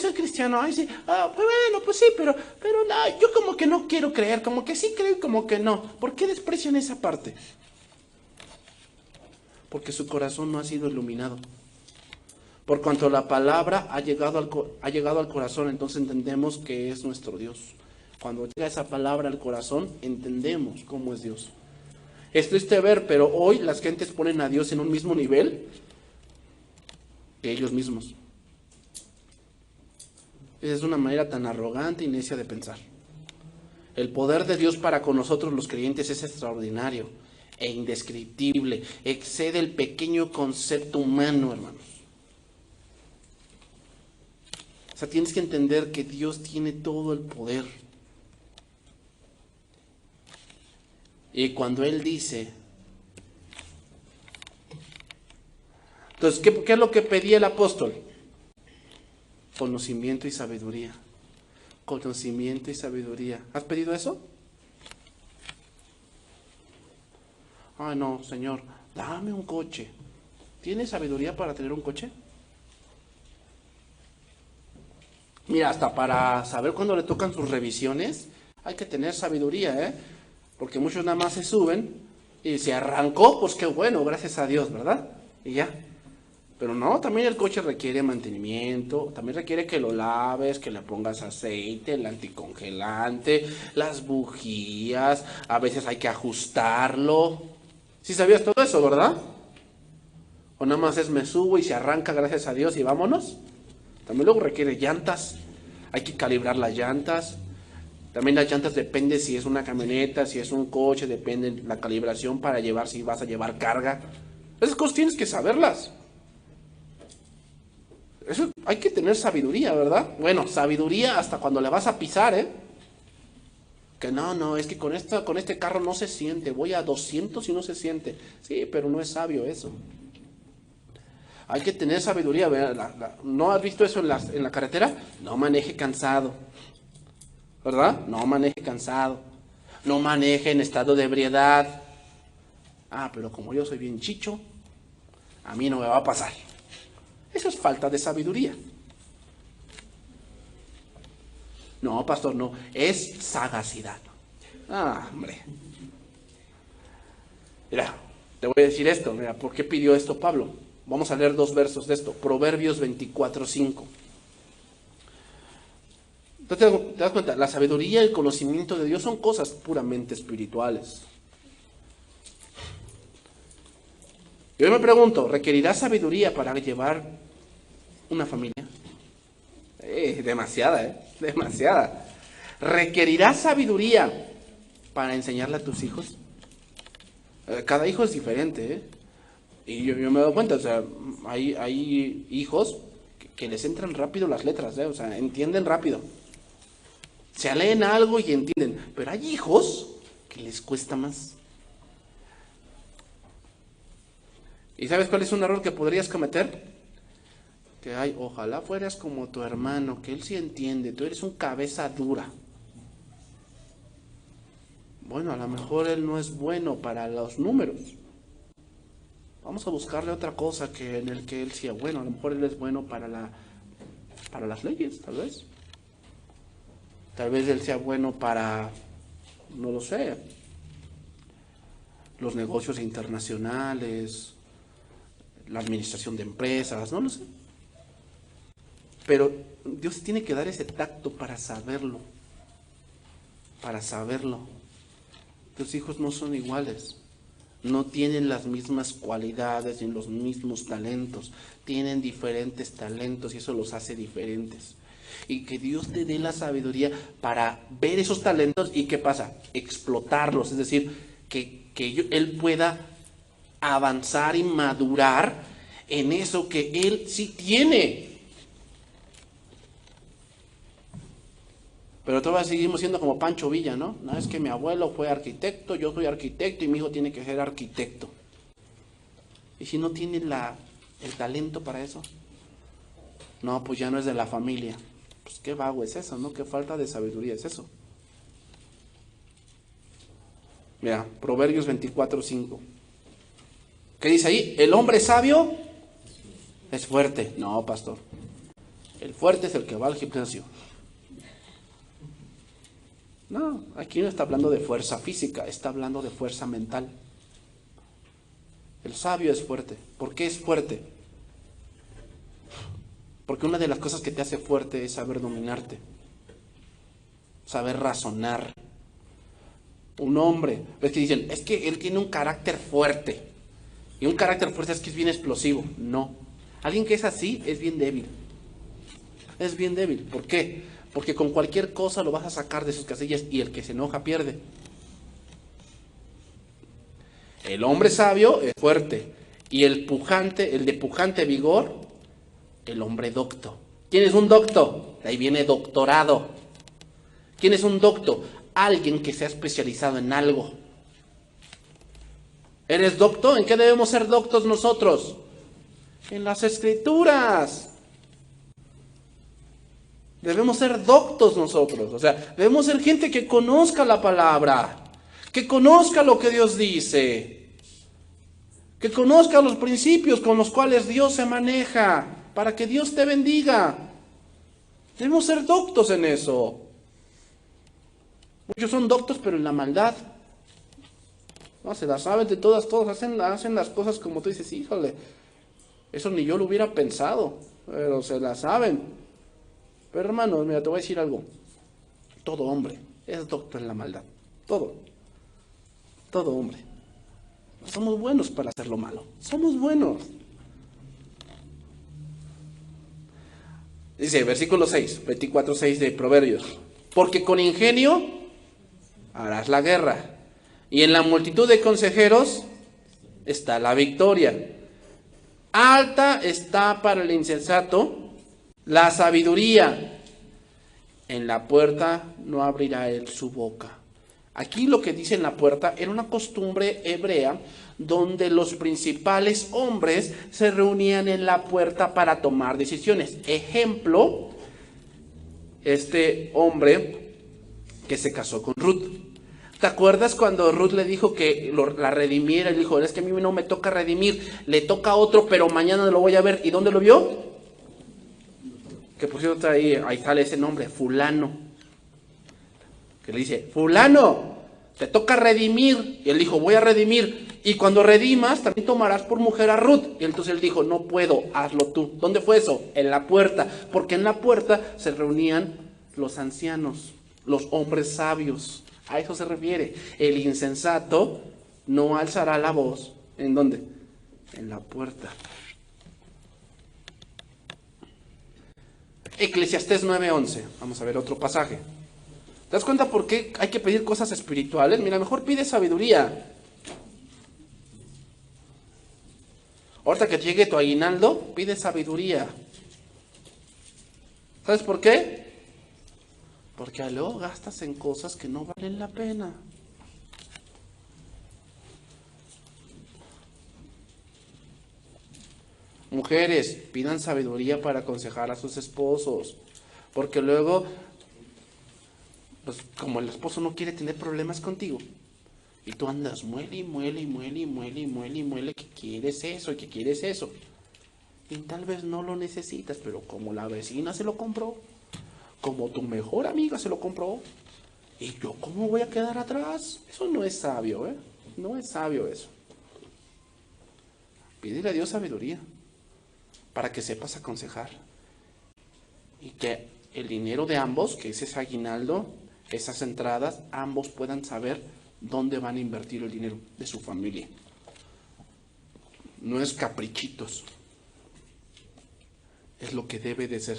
soy cristiano, sí, pues bueno, pues sí, pero no, yo como que no quiero creer, como que sí creo y como que no? ¿Por qué desprecian esa parte? Porque su corazón no ha sido iluminado. Por cuanto la palabra ha llegado al corazón, entonces entendemos que es nuestro Dios. Cuando llega esa palabra al corazón, entendemos cómo es Dios. Es triste ver, pero hoy las gentes ponen a Dios en un mismo nivel que ellos mismos. Esa es una manera tan arrogante y necia de pensar. El poder de Dios para con nosotros los creyentes es extraordinario e indescriptible. Excede el pequeño concepto humano, hermanos. O sea, tienes que entender que Dios tiene todo el poder. Y cuando Él dice... Entonces, ¿qué es lo que pedía el apóstol? Conocimiento y sabiduría. Conocimiento y sabiduría. ¿Has pedido eso? Ay, no, Señor, dame un coche. ¿Tienes sabiduría para tener un coche? Mira, hasta para saber cuándo le tocan sus revisiones, hay que tener sabiduría, ¿eh? Porque muchos nada más se suben y se arrancó, pues qué bueno, gracias a Dios, ¿verdad? Y ya. Pero no, también el coche requiere mantenimiento, también requiere que lo laves, que le pongas aceite, el anticongelante, las bujías, a veces hay que ajustarlo. ¿Sí sabías todo eso, verdad? O nada más es me subo y se arranca, gracias a Dios, y vámonos. También luego requiere llantas, hay que calibrar las llantas. También las llantas depende si es una camioneta, si es un coche, depende la calibración para llevar, si vas a llevar carga. Esas cosas tienes que saberlas. Eso hay que tener sabiduría, ¿verdad? Bueno, sabiduría hasta cuando le vas a pisar, ¿eh? Que no, es que con este carro no se siente, voy a 200 y no se siente. Sí, pero no es sabio eso. Hay que tener sabiduría. ¿No has visto eso en la carretera? No maneje cansado, ¿verdad? No maneje cansado. No maneje en estado de ebriedad. Pero como yo soy bien chicho, a mí no me va a pasar. Eso es falta de sabiduría. No, pastor, no. Es sagacidad. Hombre. Mira, te voy a decir esto. Mira, ¿por qué pidió esto Pablo? Vamos a leer 2 versos de esto. Proverbios 24:5. Entonces, ¿te das cuenta? La sabiduría y el conocimiento de Dios son cosas puramente espirituales. Yo me pregunto, ¿requerirá sabiduría para llevar una familia? Demasiada. ¿Requerirá sabiduría para enseñarle a tus hijos? Cada hijo es diferente, Y yo me he dado cuenta, o sea, hay hijos que les entran rápido las letras, o sea, entienden rápido. Se leen algo y entienden, pero hay hijos que les cuesta más. ¿Y sabes cuál es un error que podrías cometer? Que ojalá fueras como tu hermano, que él sí entiende, tú eres un cabeza dura. Bueno, a lo mejor él no es bueno para los números. Vamos a buscarle otra cosa en el que él sea bueno. A lo mejor él es bueno para las leyes, tal vez. Tal vez él sea bueno para, no lo sé, los negocios internacionales, la administración de empresas, no lo sé. Pero Dios tiene que dar ese tacto para saberlo. Tus hijos no son iguales. No tienen las mismas cualidades ni los mismos talentos. Tienen diferentes talentos y eso los hace diferentes. Y que Dios te dé la sabiduría para ver esos talentos y ¿qué pasa? Explotarlos. Es decir, que Él pueda avanzar y madurar en eso que Él sí tiene. Pero todavía seguimos siendo como Pancho Villa, ¿no? No, es que mi abuelo fue arquitecto, yo soy arquitecto y mi hijo tiene que ser arquitecto. ¿Y si no tiene el talento para eso? No, pues ya no es de la familia. Pues qué vago es eso, ¿no? Qué falta de sabiduría es eso. Mira, Proverbios 24:5. ¿Qué dice ahí? El hombre sabio es fuerte. No, pastor. El fuerte es el que va al gimnasio. No, aquí no está hablando de fuerza física, está hablando de fuerza mental. El sabio es fuerte. ¿Por qué es fuerte? Porque una de las cosas que te hace fuerte es saber dominarte, saber razonar. Un hombre, ves que dicen, es que él tiene un carácter fuerte. Y un carácter fuerte es que es bien explosivo. No. Alguien que es así es bien débil. Es bien débil. ¿Por qué? Porque con cualquier cosa lo vas a sacar de sus casillas y el que se enoja pierde. El hombre sabio es fuerte. Y el de pujante vigor, el hombre docto. ¿Quién es un docto? De ahí viene doctorado. ¿Quién es un docto? Alguien que se ha especializado en algo. ¿Eres docto? ¿En qué debemos ser doctos nosotros? En las Escrituras. Debemos ser doctos nosotros. O sea, debemos ser gente que conozca la palabra, que conozca lo que Dios dice, que conozca los principios con los cuales Dios se maneja, para que Dios te bendiga. Debemos ser doctos en eso. Muchos son doctos, pero en la maldad. No, se las saben de todas, hacen las cosas como tú dices, híjole, eso ni yo lo hubiera pensado, pero se las saben. Pero hermanos, mira, te voy a decir algo. Todo hombre es doctor en la maldad. Todo hombre. Somos buenos para hacer lo malo. Somos buenos. Dice, versículo 6, 24:6 de Proverbios. Porque con ingenio harás la guerra, y en la multitud de consejeros está la victoria. Alta está para el insensato la sabiduría. En la puerta no abrirá él su boca. Aquí lo que dice en la puerta era una costumbre hebrea donde los principales hombres se reunían en la puerta para tomar decisiones. Ejemplo, este hombre que se casó con Ruth. ¿Te acuerdas cuando Ruth le dijo que la redimiera? Él dijo, es que a mí no me toca redimir, le toca a otro, pero mañana lo voy a ver. ¿Y dónde lo vio? Que por cierto ahí sale ese nombre, fulano. Que le dice, fulano, te toca redimir. Y él dijo, voy a redimir. Y cuando redimas, también tomarás por mujer a Ruth. Y entonces él dijo, no puedo, hazlo tú. ¿Dónde fue eso? En la puerta. Porque en la puerta se reunían los ancianos, los hombres sabios. A eso se refiere. El insensato no alzará la voz. ¿En dónde? En la puerta. Eclesiastés 9:11. Vamos a ver otro pasaje. ¿Te das cuenta por qué hay que pedir cosas espirituales? Mira, mejor pide sabiduría. Ahorita que llegue tu aguinaldo, pide sabiduría. ¿Sabes por qué? Porque luego gastas en cosas que no valen la pena. Mujeres, pidan sabiduría para aconsejar a sus esposos. Porque luego, pues como el esposo no quiere tener problemas contigo, y tú andas muele, que quieres eso y que quieres eso. Y tal vez no lo necesitas, pero como la vecina se lo compró, como tu mejor amiga se lo compró, ¿y yo cómo voy a quedar atrás? Eso no es sabio, ¿eh? No es sabio eso. Pídele a Dios sabiduría para que sepas aconsejar. Y que el dinero de ambos, que es ese aguinaldo, esas entradas, ambos puedan saber dónde van a invertir el dinero de su familia. No es caprichitos. Es lo que debe de ser.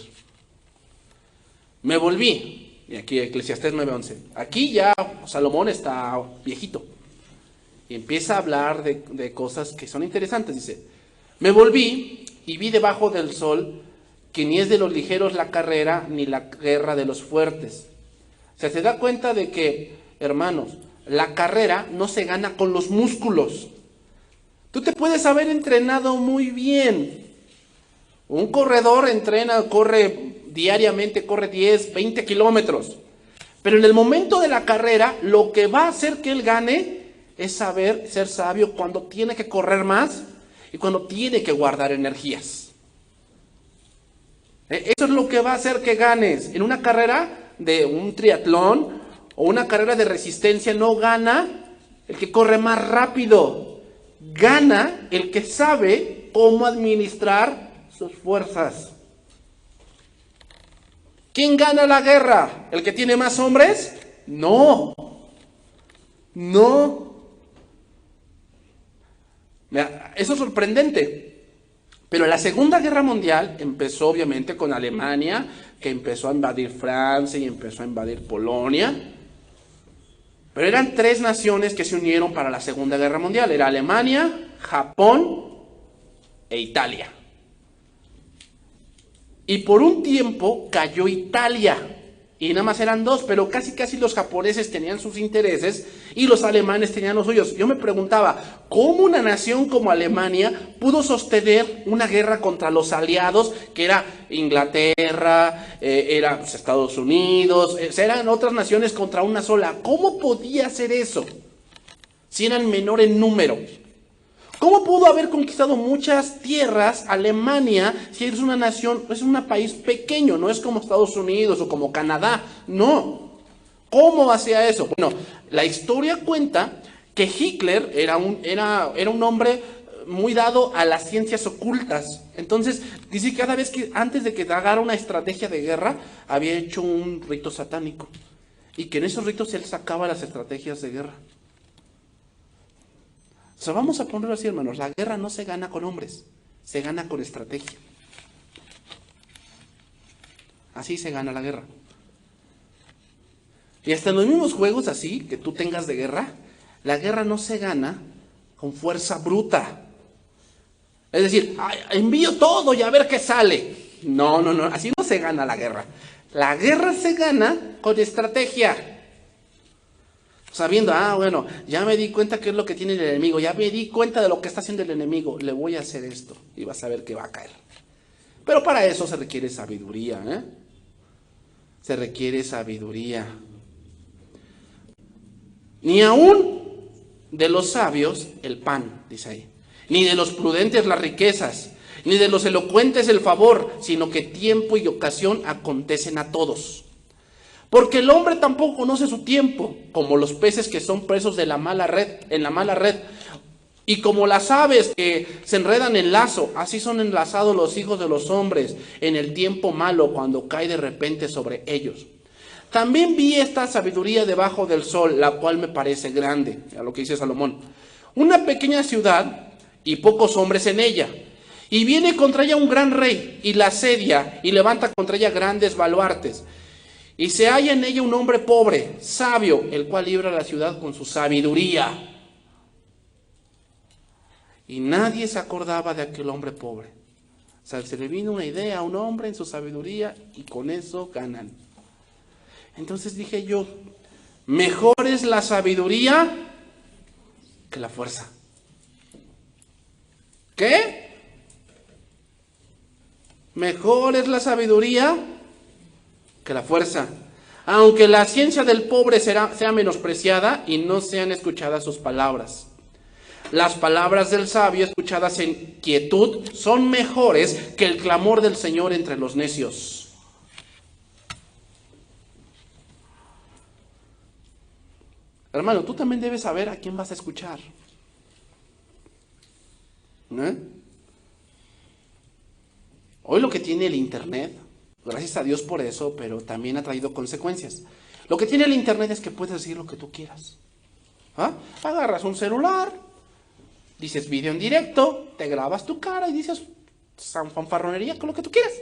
Me volví, y aquí Eclesiastés 9:11. Aquí ya Salomón está viejito y empieza a hablar de cosas que son interesantes. Dice, me volví y vi debajo del sol que ni es de los ligeros la carrera, ni la guerra de los fuertes, O sea, se da cuenta de que, hermanos, la carrera no se gana con los músculos. Tú te puedes haber entrenado muy bien. Un corredor entrena, corre diariamente, corre 10, 20 kilómetros. Pero en el momento de la carrera, lo que va a hacer que él gane es saber ser sabio cuando tiene que correr más y cuando tiene que guardar energías. Eso es lo que va a hacer que ganes. En una carrera de un triatlón o una carrera de resistencia no gana el que corre más rápido. Gana el que sabe cómo administrar sus fuerzas. ¿Quién gana la guerra? ¿El que tiene más hombres? No. No. Eso es sorprendente. Pero la Segunda Guerra Mundial empezó obviamente con Alemania, que empezó a invadir Francia y empezó a invadir Polonia. Pero eran 3 naciones que se unieron para la Segunda Guerra Mundial. Era Alemania, Japón e Italia. Y por un tiempo cayó Italia. Y nada más eran 2, pero casi los japoneses tenían sus intereses y los alemanes tenían los suyos. Yo me preguntaba, ¿cómo una nación como Alemania pudo sostener una guerra contra los aliados, que era Inglaterra, era Estados Unidos, eran otras naciones contra una sola? ¿Cómo podía hacer eso si eran menor en número? ¿Cómo pudo haber conquistado muchas tierras Alemania si es una nación, es un país pequeño, no es como Estados Unidos o como Canadá? No. ¿Cómo hacía eso? Bueno, la historia cuenta que Hitler era un hombre muy dado a las ciencias ocultas. Entonces, dice que cada vez que antes de que haga una estrategia de guerra, había hecho un rito satánico. Y que en esos ritos él sacaba las estrategias de guerra. O sea, vamos a ponerlo así, hermanos, la guerra no se gana con hombres, se gana con estrategia. Así se gana la guerra. Y hasta en los mismos juegos así, que tú tengas de guerra, la guerra no se gana con fuerza bruta. Es decir, envío todo y a ver qué sale. No, así no se gana la guerra. La guerra se gana con estrategia. Sabiendo, bueno, ya me di cuenta qué es lo que tiene el enemigo, ya me di cuenta de lo que está haciendo el enemigo, le voy a hacer esto y vas a ver que va a caer. Pero para eso se requiere sabiduría, Se requiere sabiduría. Ni aún de los sabios el pan, dice ahí, ni de los prudentes las riquezas, ni de los elocuentes el favor, sino que tiempo y ocasión acontecen a todos. Porque el hombre tampoco conoce su tiempo, como los peces que son presos de la mala red, en la mala red. Y como las aves que se enredan en lazo, así son enlazados los hijos de los hombres en el tiempo malo, cuando cae de repente sobre ellos. También vi esta sabiduría debajo del sol, la cual me parece grande, a lo que dice Salomón. Una pequeña ciudad y pocos hombres en ella. Y viene contra ella un gran rey, y la asedia, y levanta contra ella grandes baluartes. Y se halla en ella un hombre pobre, sabio, el cual libra la ciudad con su sabiduría. Y nadie se acordaba de aquel hombre pobre. O sea, se le vino una idea a un hombre en su sabiduría y con eso ganan. Entonces dije yo, mejor es la sabiduría que la fuerza. ¿Qué? Mejor es la sabiduría que la fuerza, aunque la ciencia del pobre sea menospreciada y no sean escuchadas sus palabras. Las palabras del sabio escuchadas en quietud son mejores que el clamor del Señor entre los necios. Hermano, tú también debes saber a quién vas a escuchar. Hoy lo que tiene el internet, gracias a Dios por eso, pero también ha traído consecuencias. Lo que tiene el internet es que puedes decir lo que tú quieras. Agarras un celular, dices video en directo, te grabas tu cara y dices fanfarronería con lo que tú quieras.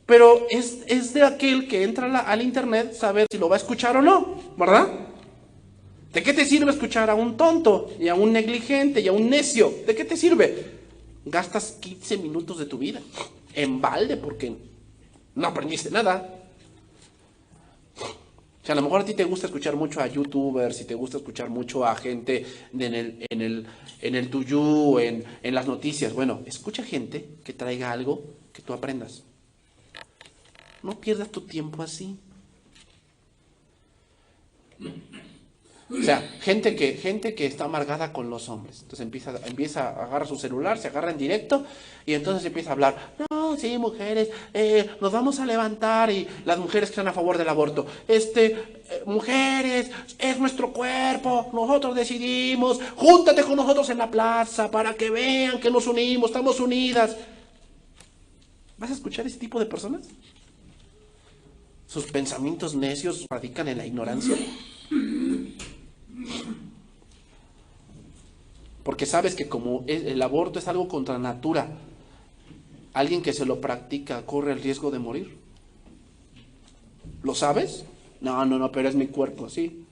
Pero es de aquel que entra al internet saber si lo va a escuchar o no, ¿verdad? ¿De qué te sirve escuchar a un tonto y a un negligente y a un necio? ¿De qué te sirve? Gastas 15 minutos de tu vida en balde porque no aprendiste nada. sea, a lo mejor a ti te gusta escuchar mucho a youtubers y te gusta escuchar mucho a gente en el tuyú, en las noticias. Bueno, escucha gente que traiga algo que tú aprendas. No pierdas tu tiempo así. O sea, gente que está amargada con los hombres. Entonces empieza a agarrar su celular, se agarra en directo y entonces empieza a hablar. No, sí, mujeres, nos vamos a levantar, y las mujeres que están a favor del aborto. Mujeres, es nuestro cuerpo, nosotros decidimos, júntate con nosotros en la plaza para que vean que nos unimos, estamos unidas. ¿Vas a escuchar ese tipo de personas? ¿Sus pensamientos necios radican en la ignorancia? Porque sabes que como el aborto es algo contra natura, alguien que se lo practica corre el riesgo de morir. ¿Lo sabes? No, pero es mi cuerpo, sí.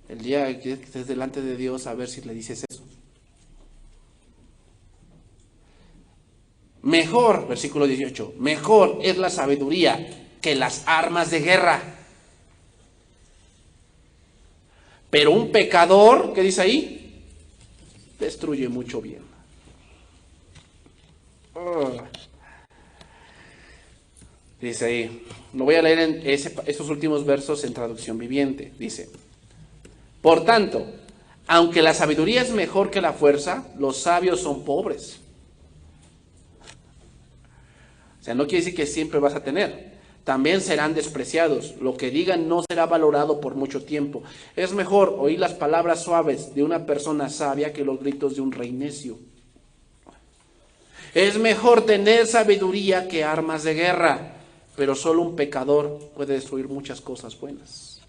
El día que estés delante de Dios, a ver si le dices eso. Mejor, versículo 18, mejor es la sabiduría que las armas de guerra. Pero un pecador, ¿qué dice ahí? Destruye mucho bien. Dice ahí, lo voy a leer en esos últimos versos en traducción viviente. Dice, por tanto, aunque la sabiduría es mejor que la fuerza, los sabios son pobres. O sea, no quiere decir que siempre vas a tener. También serán despreciados. Lo que digan no será valorado por mucho tiempo. Es mejor oír las palabras suaves de una persona sabia que los gritos de un rey necio. Es mejor tener sabiduría que armas de guerra, pero solo un pecador puede destruir muchas cosas buenas.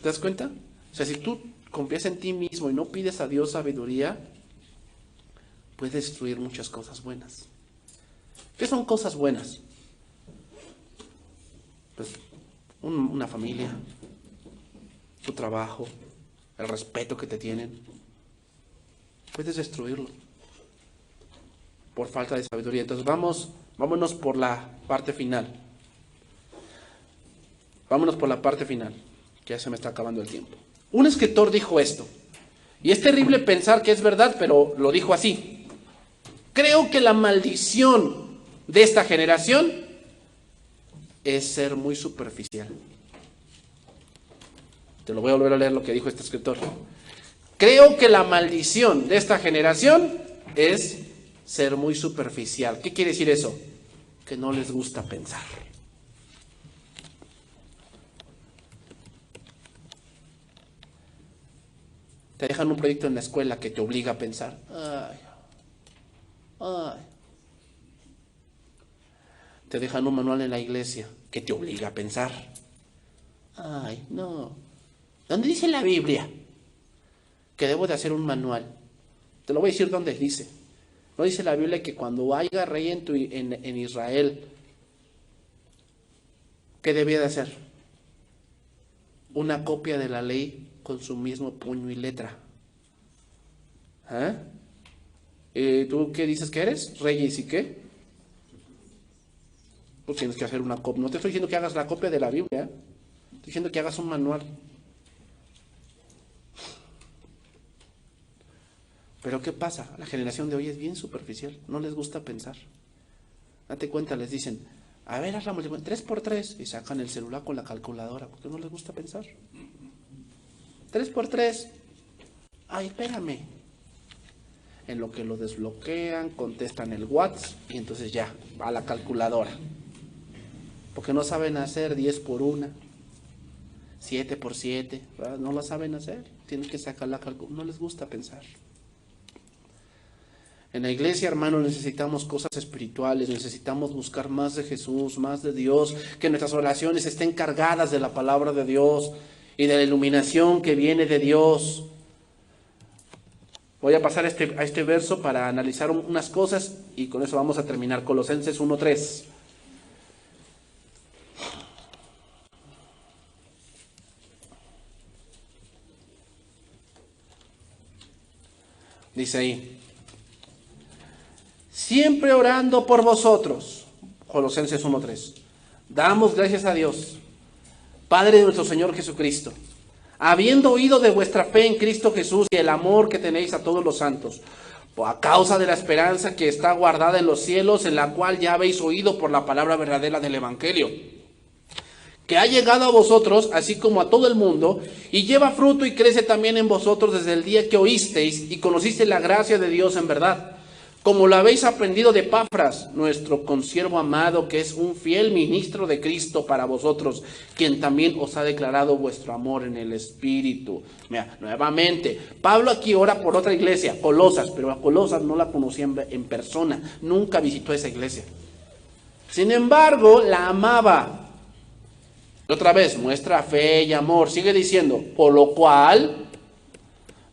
¿Te das cuenta? O sea, si tú confías en ti mismo y no pides a Dios sabiduría, puedes destruir muchas cosas buenas. ¿Qué son cosas buenas? Pues una familia, tu trabajo, el respeto que te tienen. Puedes destruirlo por falta de sabiduría. Entonces vámonos por la parte final. Vámonos por la parte final, que ya se me está acabando el tiempo. Un escritor dijo esto, y es terrible pensar que es verdad, pero lo dijo así. Creo que la maldición de esta generación es ser muy superficial. Te lo voy a volver a leer lo que dijo este escritor. Creo que la maldición de esta generación es ser muy superficial. ¿Qué quiere decir eso? Que no les gusta pensar. Te dejan un proyecto en la escuela que te obliga a pensar. Te dejan un manual en la iglesia que te obliga a pensar. No. ¿Dónde dice la Biblia que debo de hacer un manual? Te lo voy a decir dónde dice. No dice la Biblia que cuando haya rey en Israel, ¿qué debía de hacer? Una copia de la ley con su mismo puño y letra. ¿Tú qué dices que eres? ¿Reyes y qué? Pues tienes que hacer una copia. No te estoy diciendo que hagas la copia de la Biblia, estoy diciendo que hagas un manual. Pero ¿qué pasa? La generación de hoy es bien superficial, no les gusta pensar. Date cuenta, les dicen, a ver, haz la multiplicación 3 por 3, y sacan el celular con la calculadora, porque no les gusta pensar. 3 por 3, espérame. En lo que lo desbloquean, contestan el WhatsApp, y entonces ya, va a la calculadora. Porque no saben hacer 10 por 1, 7 por 7, ¿verdad? No lo saben hacer, tienen que sacar la calculadora, no les gusta pensar. En la iglesia, hermanos, necesitamos cosas espirituales, necesitamos buscar más de Jesús, más de Dios, que nuestras oraciones estén cargadas de la palabra de Dios y de la iluminación que viene de Dios. Voy a pasar a este verso para analizar unas cosas y con eso vamos a terminar. Colosenses 1:3. Dice ahí, siempre orando por vosotros, Colosenses 1:3, damos gracias a Dios, Padre de nuestro Señor Jesucristo, habiendo oído de vuestra fe en Cristo Jesús y el amor que tenéis a todos los santos, a causa de la esperanza que está guardada en los cielos, en la cual ya habéis oído por la palabra verdadera del Evangelio, que ha llegado a vosotros, así como a todo el mundo, y lleva fruto y crece también en vosotros desde el día que oísteis y conocisteis la gracia de Dios en verdad, como lo habéis aprendido de Epafras, nuestro consiervo amado, que es un fiel ministro de Cristo para vosotros, quien también os ha declarado vuestro amor en el Espíritu. Mira, nuevamente, Pablo aquí ora por otra iglesia, Colosas, pero a Colosas no la conocía en persona, nunca visitó esa iglesia. Sin embargo, la amaba. Otra vez, muestra fe y amor. Sigue diciendo, por lo cual,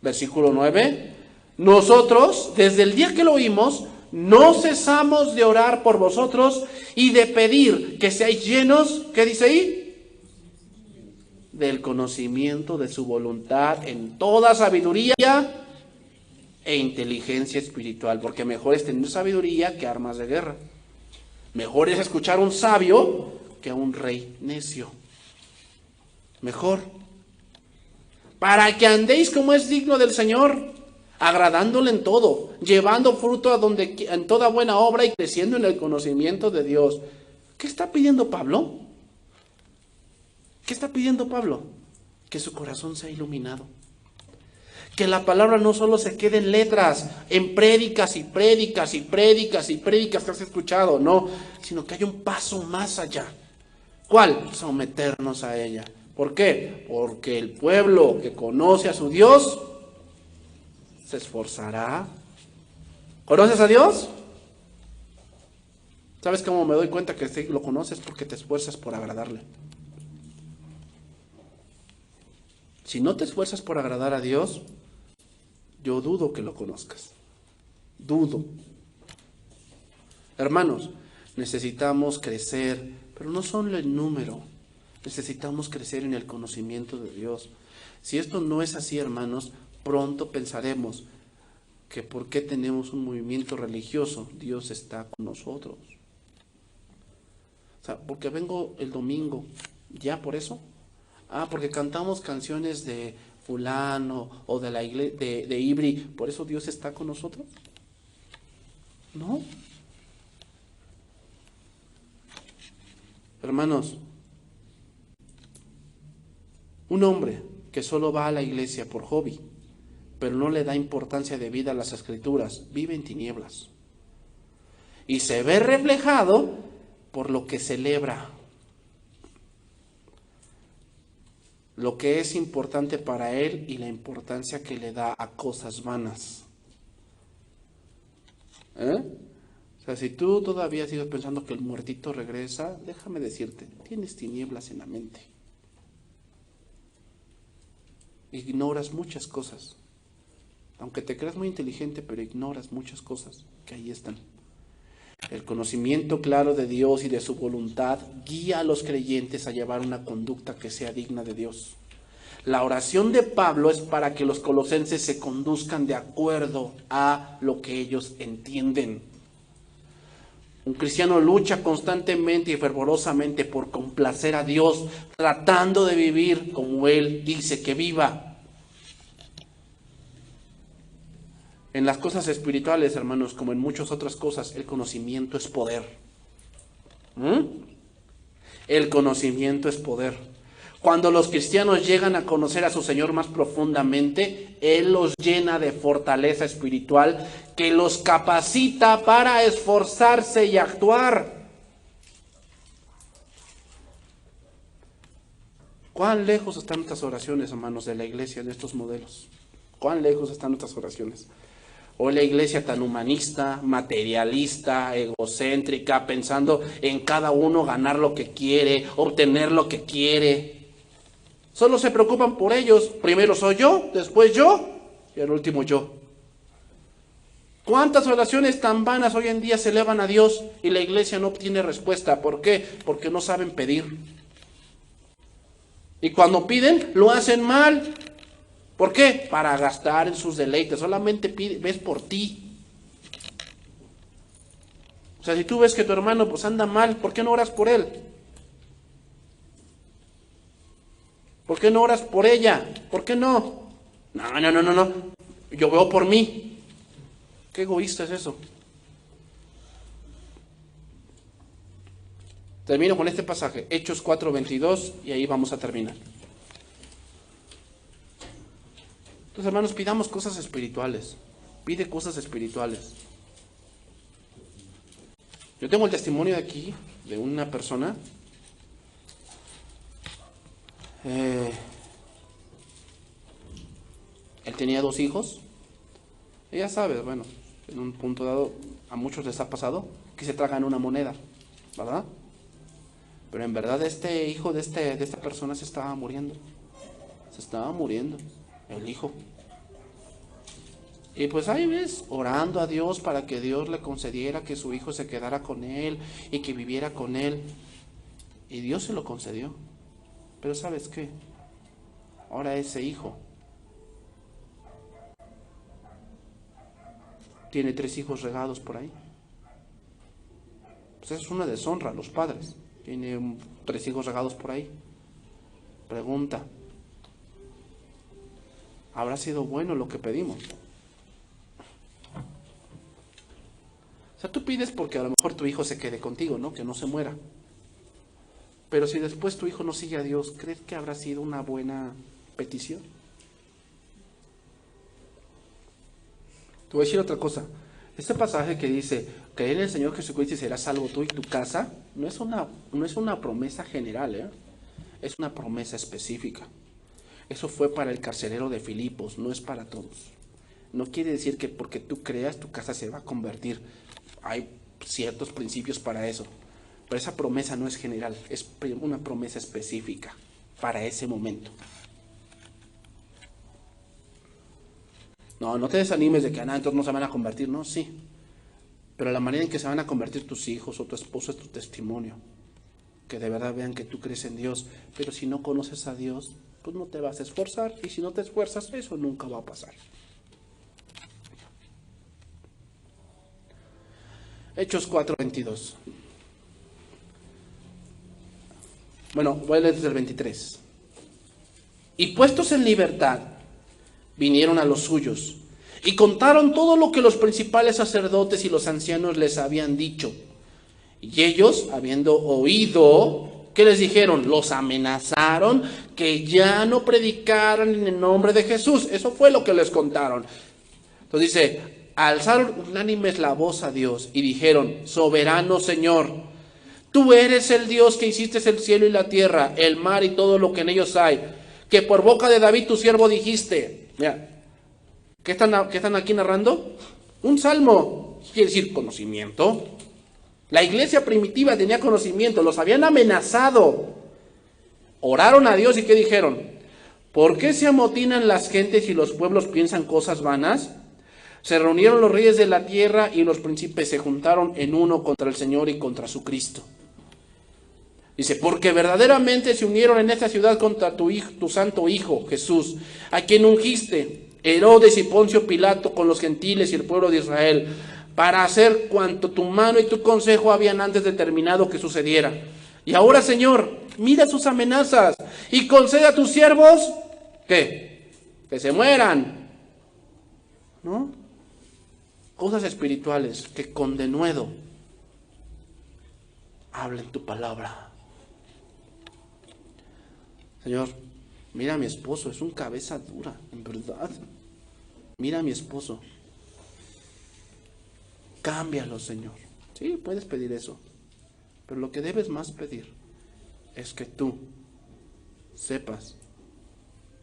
versículo 9, nosotros, desde el día que lo oímos, no cesamos de orar por vosotros y de pedir que seáis llenos, ¿qué dice ahí? Del conocimiento de su voluntad en toda sabiduría e inteligencia espiritual, porque mejor es tener sabiduría que armas de guerra. Mejor es escuchar a un sabio que a un rey necio. Mejor. Para que andéis como es digno del Señor, agradándole en todo, llevando fruto en toda buena obra y creciendo en el conocimiento de Dios. ¿Qué está pidiendo Pablo? ¿Qué está pidiendo Pablo? Que su corazón sea iluminado. Que la palabra no solo se quede en letras, en prédicas y prédicas y prédicas y prédicas que has escuchado, no, sino que haya un paso más allá. ¿Cuál? Someternos a ella. ¿Por qué? Porque el pueblo que conoce a su Dios se esforzará. ¿Conoces a Dios? ¿Sabes cómo me doy cuenta que lo conoces? Porque te esfuerzas por agradarle. Si no te esfuerzas por agradar a Dios, yo dudo que lo conozcas. Dudo. Hermanos, necesitamos crecer, pero no solo en número. Necesitamos crecer en el conocimiento de Dios. Si esto no es así, hermanos, pronto pensaremos que por qué tenemos un movimiento religioso, Dios está con nosotros. O sea, porque vengo el domingo, ¿ya por eso? Porque cantamos canciones de fulano o de la iglesia de Ibri, ¿por eso Dios está con nosotros? No. Hermanos, un hombre que solo va a la iglesia por hobby, pero no le da importancia de vida a las Escrituras, vive en tinieblas. Y se ve reflejado por lo que celebra. Lo que es importante para él y la importancia que le da a cosas vanas. O sea, si tú todavía sigues pensando que el muertito regresa, déjame decirte, tienes tinieblas en la mente. Ignoras muchas cosas. Aunque te creas muy inteligente, pero ignoras muchas cosas que ahí están. El conocimiento claro de Dios y de su voluntad guía a los creyentes a llevar una conducta que sea digna de Dios. La oración de Pablo es para que los colosenses se conduzcan de acuerdo a lo que ellos entienden. Un cristiano lucha constantemente y fervorosamente por complacer a Dios, tratando de vivir como Él dice que viva. En las cosas espirituales, hermanos, como en muchas otras cosas, el conocimiento es poder. El conocimiento es poder. Cuando los cristianos llegan a conocer a su Señor más profundamente, Él los llena de fortaleza espiritual que los capacita para esforzarse y actuar. ¿Cuán lejos están nuestras oraciones, hermanos, de la iglesia de estos modelos? ¿Cuán lejos están nuestras oraciones? Hoy la iglesia tan humanista, materialista, egocéntrica, pensando en cada uno ganar lo que quiere, obtener lo que quiere. Solo se preocupan por ellos. Primero soy yo, después yo y al último yo. ¿Cuántas oraciones tan vanas hoy en día se elevan a Dios y la iglesia no obtiene respuesta? ¿Por qué? Porque no saben pedir. Y cuando piden, lo hacen mal. ¿Por qué? Para gastar en sus deleites. Solamente ves por ti. O sea, si tú ves que tu hermano pues anda mal, ¿por qué no oras por él? ¿Por qué no oras por ella? ¿Por qué no? No. Yo veo por mí. ¿Qué egoísta es eso? Termino con este pasaje, Hechos 4:22, y ahí vamos a terminar. Entonces, hermanos, pidamos cosas espirituales. Pide cosas espirituales. Yo tengo el testimonio de aquí, de una persona. Él tenía 2 hijos. Y ya sabes, bueno, en un punto dado, a muchos les ha pasado que se tragan una moneda, ¿verdad? Pero en verdad este hijo de esta persona se estaba muriendo. Se estaba muriendo, el hijo. Y pues ahí ves, orando a Dios para que Dios le concediera que su hijo se quedara con él y que viviera con él. Y Dios se lo concedió. Pero ¿sabes qué? Ahora ese hijo tiene 3 hijos regados por ahí. Pues es una deshonra a los padres. Tiene 3 hijos regados por ahí. Pregunta: ¿habrá sido bueno lo que pedimos? O sea, tú pides porque a lo mejor tu hijo se quede contigo, ¿no? Que no se muera. Pero si después tu hijo no sigue a Dios, ¿crees que habrá sido una buena petición? Te voy a decir otra cosa. Este pasaje que dice, creer en el Señor Jesucristo y serás salvo tú y tu casa, no es una promesa general, ¿eh? Es una promesa específica. Eso fue para el carcelero de Filipos, no es para todos. No quiere decir que porque tú creas tu casa se va a convertir. Hay ciertos principios para eso. Pero esa promesa no es general, es una promesa específica para ese momento. No te desanimes de que entonces no se van a convertir, no, sí. Pero la manera en que se van a convertir tus hijos o tu esposo es tu testimonio. Que de verdad vean que tú crees en Dios. Pero si no conoces a Dios, pues no te vas a esforzar. Y si no te esfuerzas, eso nunca va a pasar. Hechos 4:22. Bueno, voy a leer desde el 23. Y puestos en libertad, vinieron a los suyos y contaron todo lo que los principales sacerdotes y los ancianos les habían dicho. Y ellos, habiendo oído, ¿qué les dijeron? Los amenazaron que ya no predicaran en el nombre de Jesús. Eso fue lo que les contaron. Entonces dice, alzaron unánimes la voz a Dios y dijeron, soberano Señor, tú eres el Dios que hiciste el cielo y la tierra, el mar y todo lo que en ellos hay, que por boca de David tu siervo dijiste. Mira, ¿qué están aquí narrando? Un salmo, quiere decir conocimiento. La iglesia primitiva tenía conocimiento, los habían amenazado. Oraron a Dios y ¿qué dijeron? ¿Por qué se amotinan las gentes y los pueblos piensan cosas vanas? Se reunieron los reyes de la tierra y los príncipes se juntaron en uno contra el Señor y contra su Cristo. Dice, porque verdaderamente se unieron en esta ciudad contra tu hijo, tu santo Hijo, Jesús, a quien ungiste, Herodes y Poncio Pilato con los gentiles y el pueblo de Israel, para hacer cuanto tu mano y tu consejo habían antes determinado que sucediera. Y ahora, Señor, mira sus amenazas y concede a tus siervos, ¿qué? Que se mueran, ¿no? Cosas espirituales que con denuedo hablen tu palabra. Señor, mira a mi esposo, es un cabeza dura, en verdad. Mira a mi esposo. Cámbialo, Señor. Sí, puedes pedir eso. Pero lo que debes más pedir es que tú sepas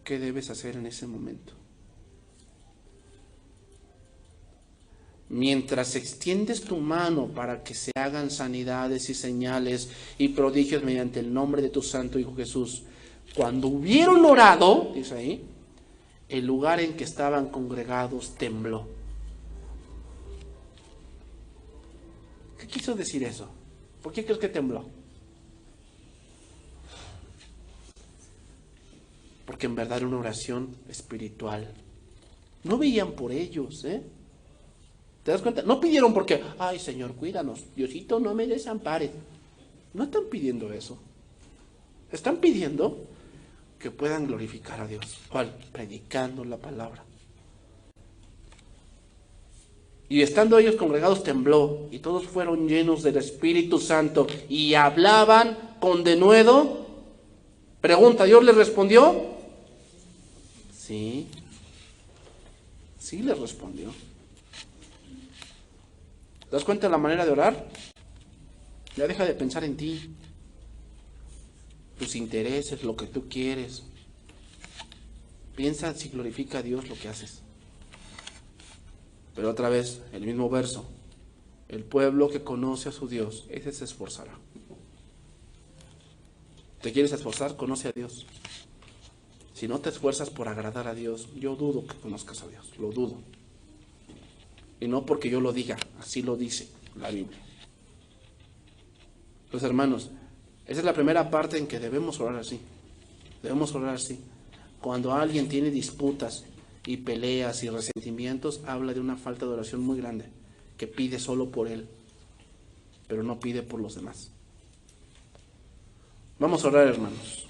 qué debes hacer en ese momento. Mientras extiendes tu mano para que se hagan sanidades y señales y prodigios mediante el nombre de tu santo Hijo Jesús, cuando hubieron orado, dice ahí, el lugar en que estaban congregados tembló. ¿Qué quiso decir eso? ¿Por qué crees que tembló? Porque en verdad era una oración espiritual. No veían por ellos, ¿eh? ¿Te das cuenta? No pidieron porque, ay Señor, cuídanos, Diosito, no me desampares. No están pidiendo eso. Están pidiendo que puedan glorificar a Dios. ¿Cuál? Predicando la palabra. Y estando ellos congregados tembló, y todos fueron llenos del Espíritu Santo, y hablaban con denuedo. Pregunta, ¿Dios les respondió? Sí. Sí les respondió. ¿Te das cuenta de la manera de orar? Ya deja de pensar en ti, tus intereses, lo que tú quieres. Piensa si glorifica a Dios lo que haces. Pero otra vez, el mismo verso. El pueblo que conoce a su Dios, ese se esforzará. ¿Te quieres esforzar? Conoce a Dios. Si no te esfuerzas por agradar a Dios, yo dudo que conozcas a Dios, lo dudo. Y no porque yo lo diga, así lo dice la Biblia. Pues hermanos, esa es la primera parte en que debemos orar así. Debemos orar así. Cuando alguien tiene disputas y peleas y resentimientos, habla de una falta de oración muy grande, que pide solo por él, pero no pide por los demás. Vamos a orar, hermanos.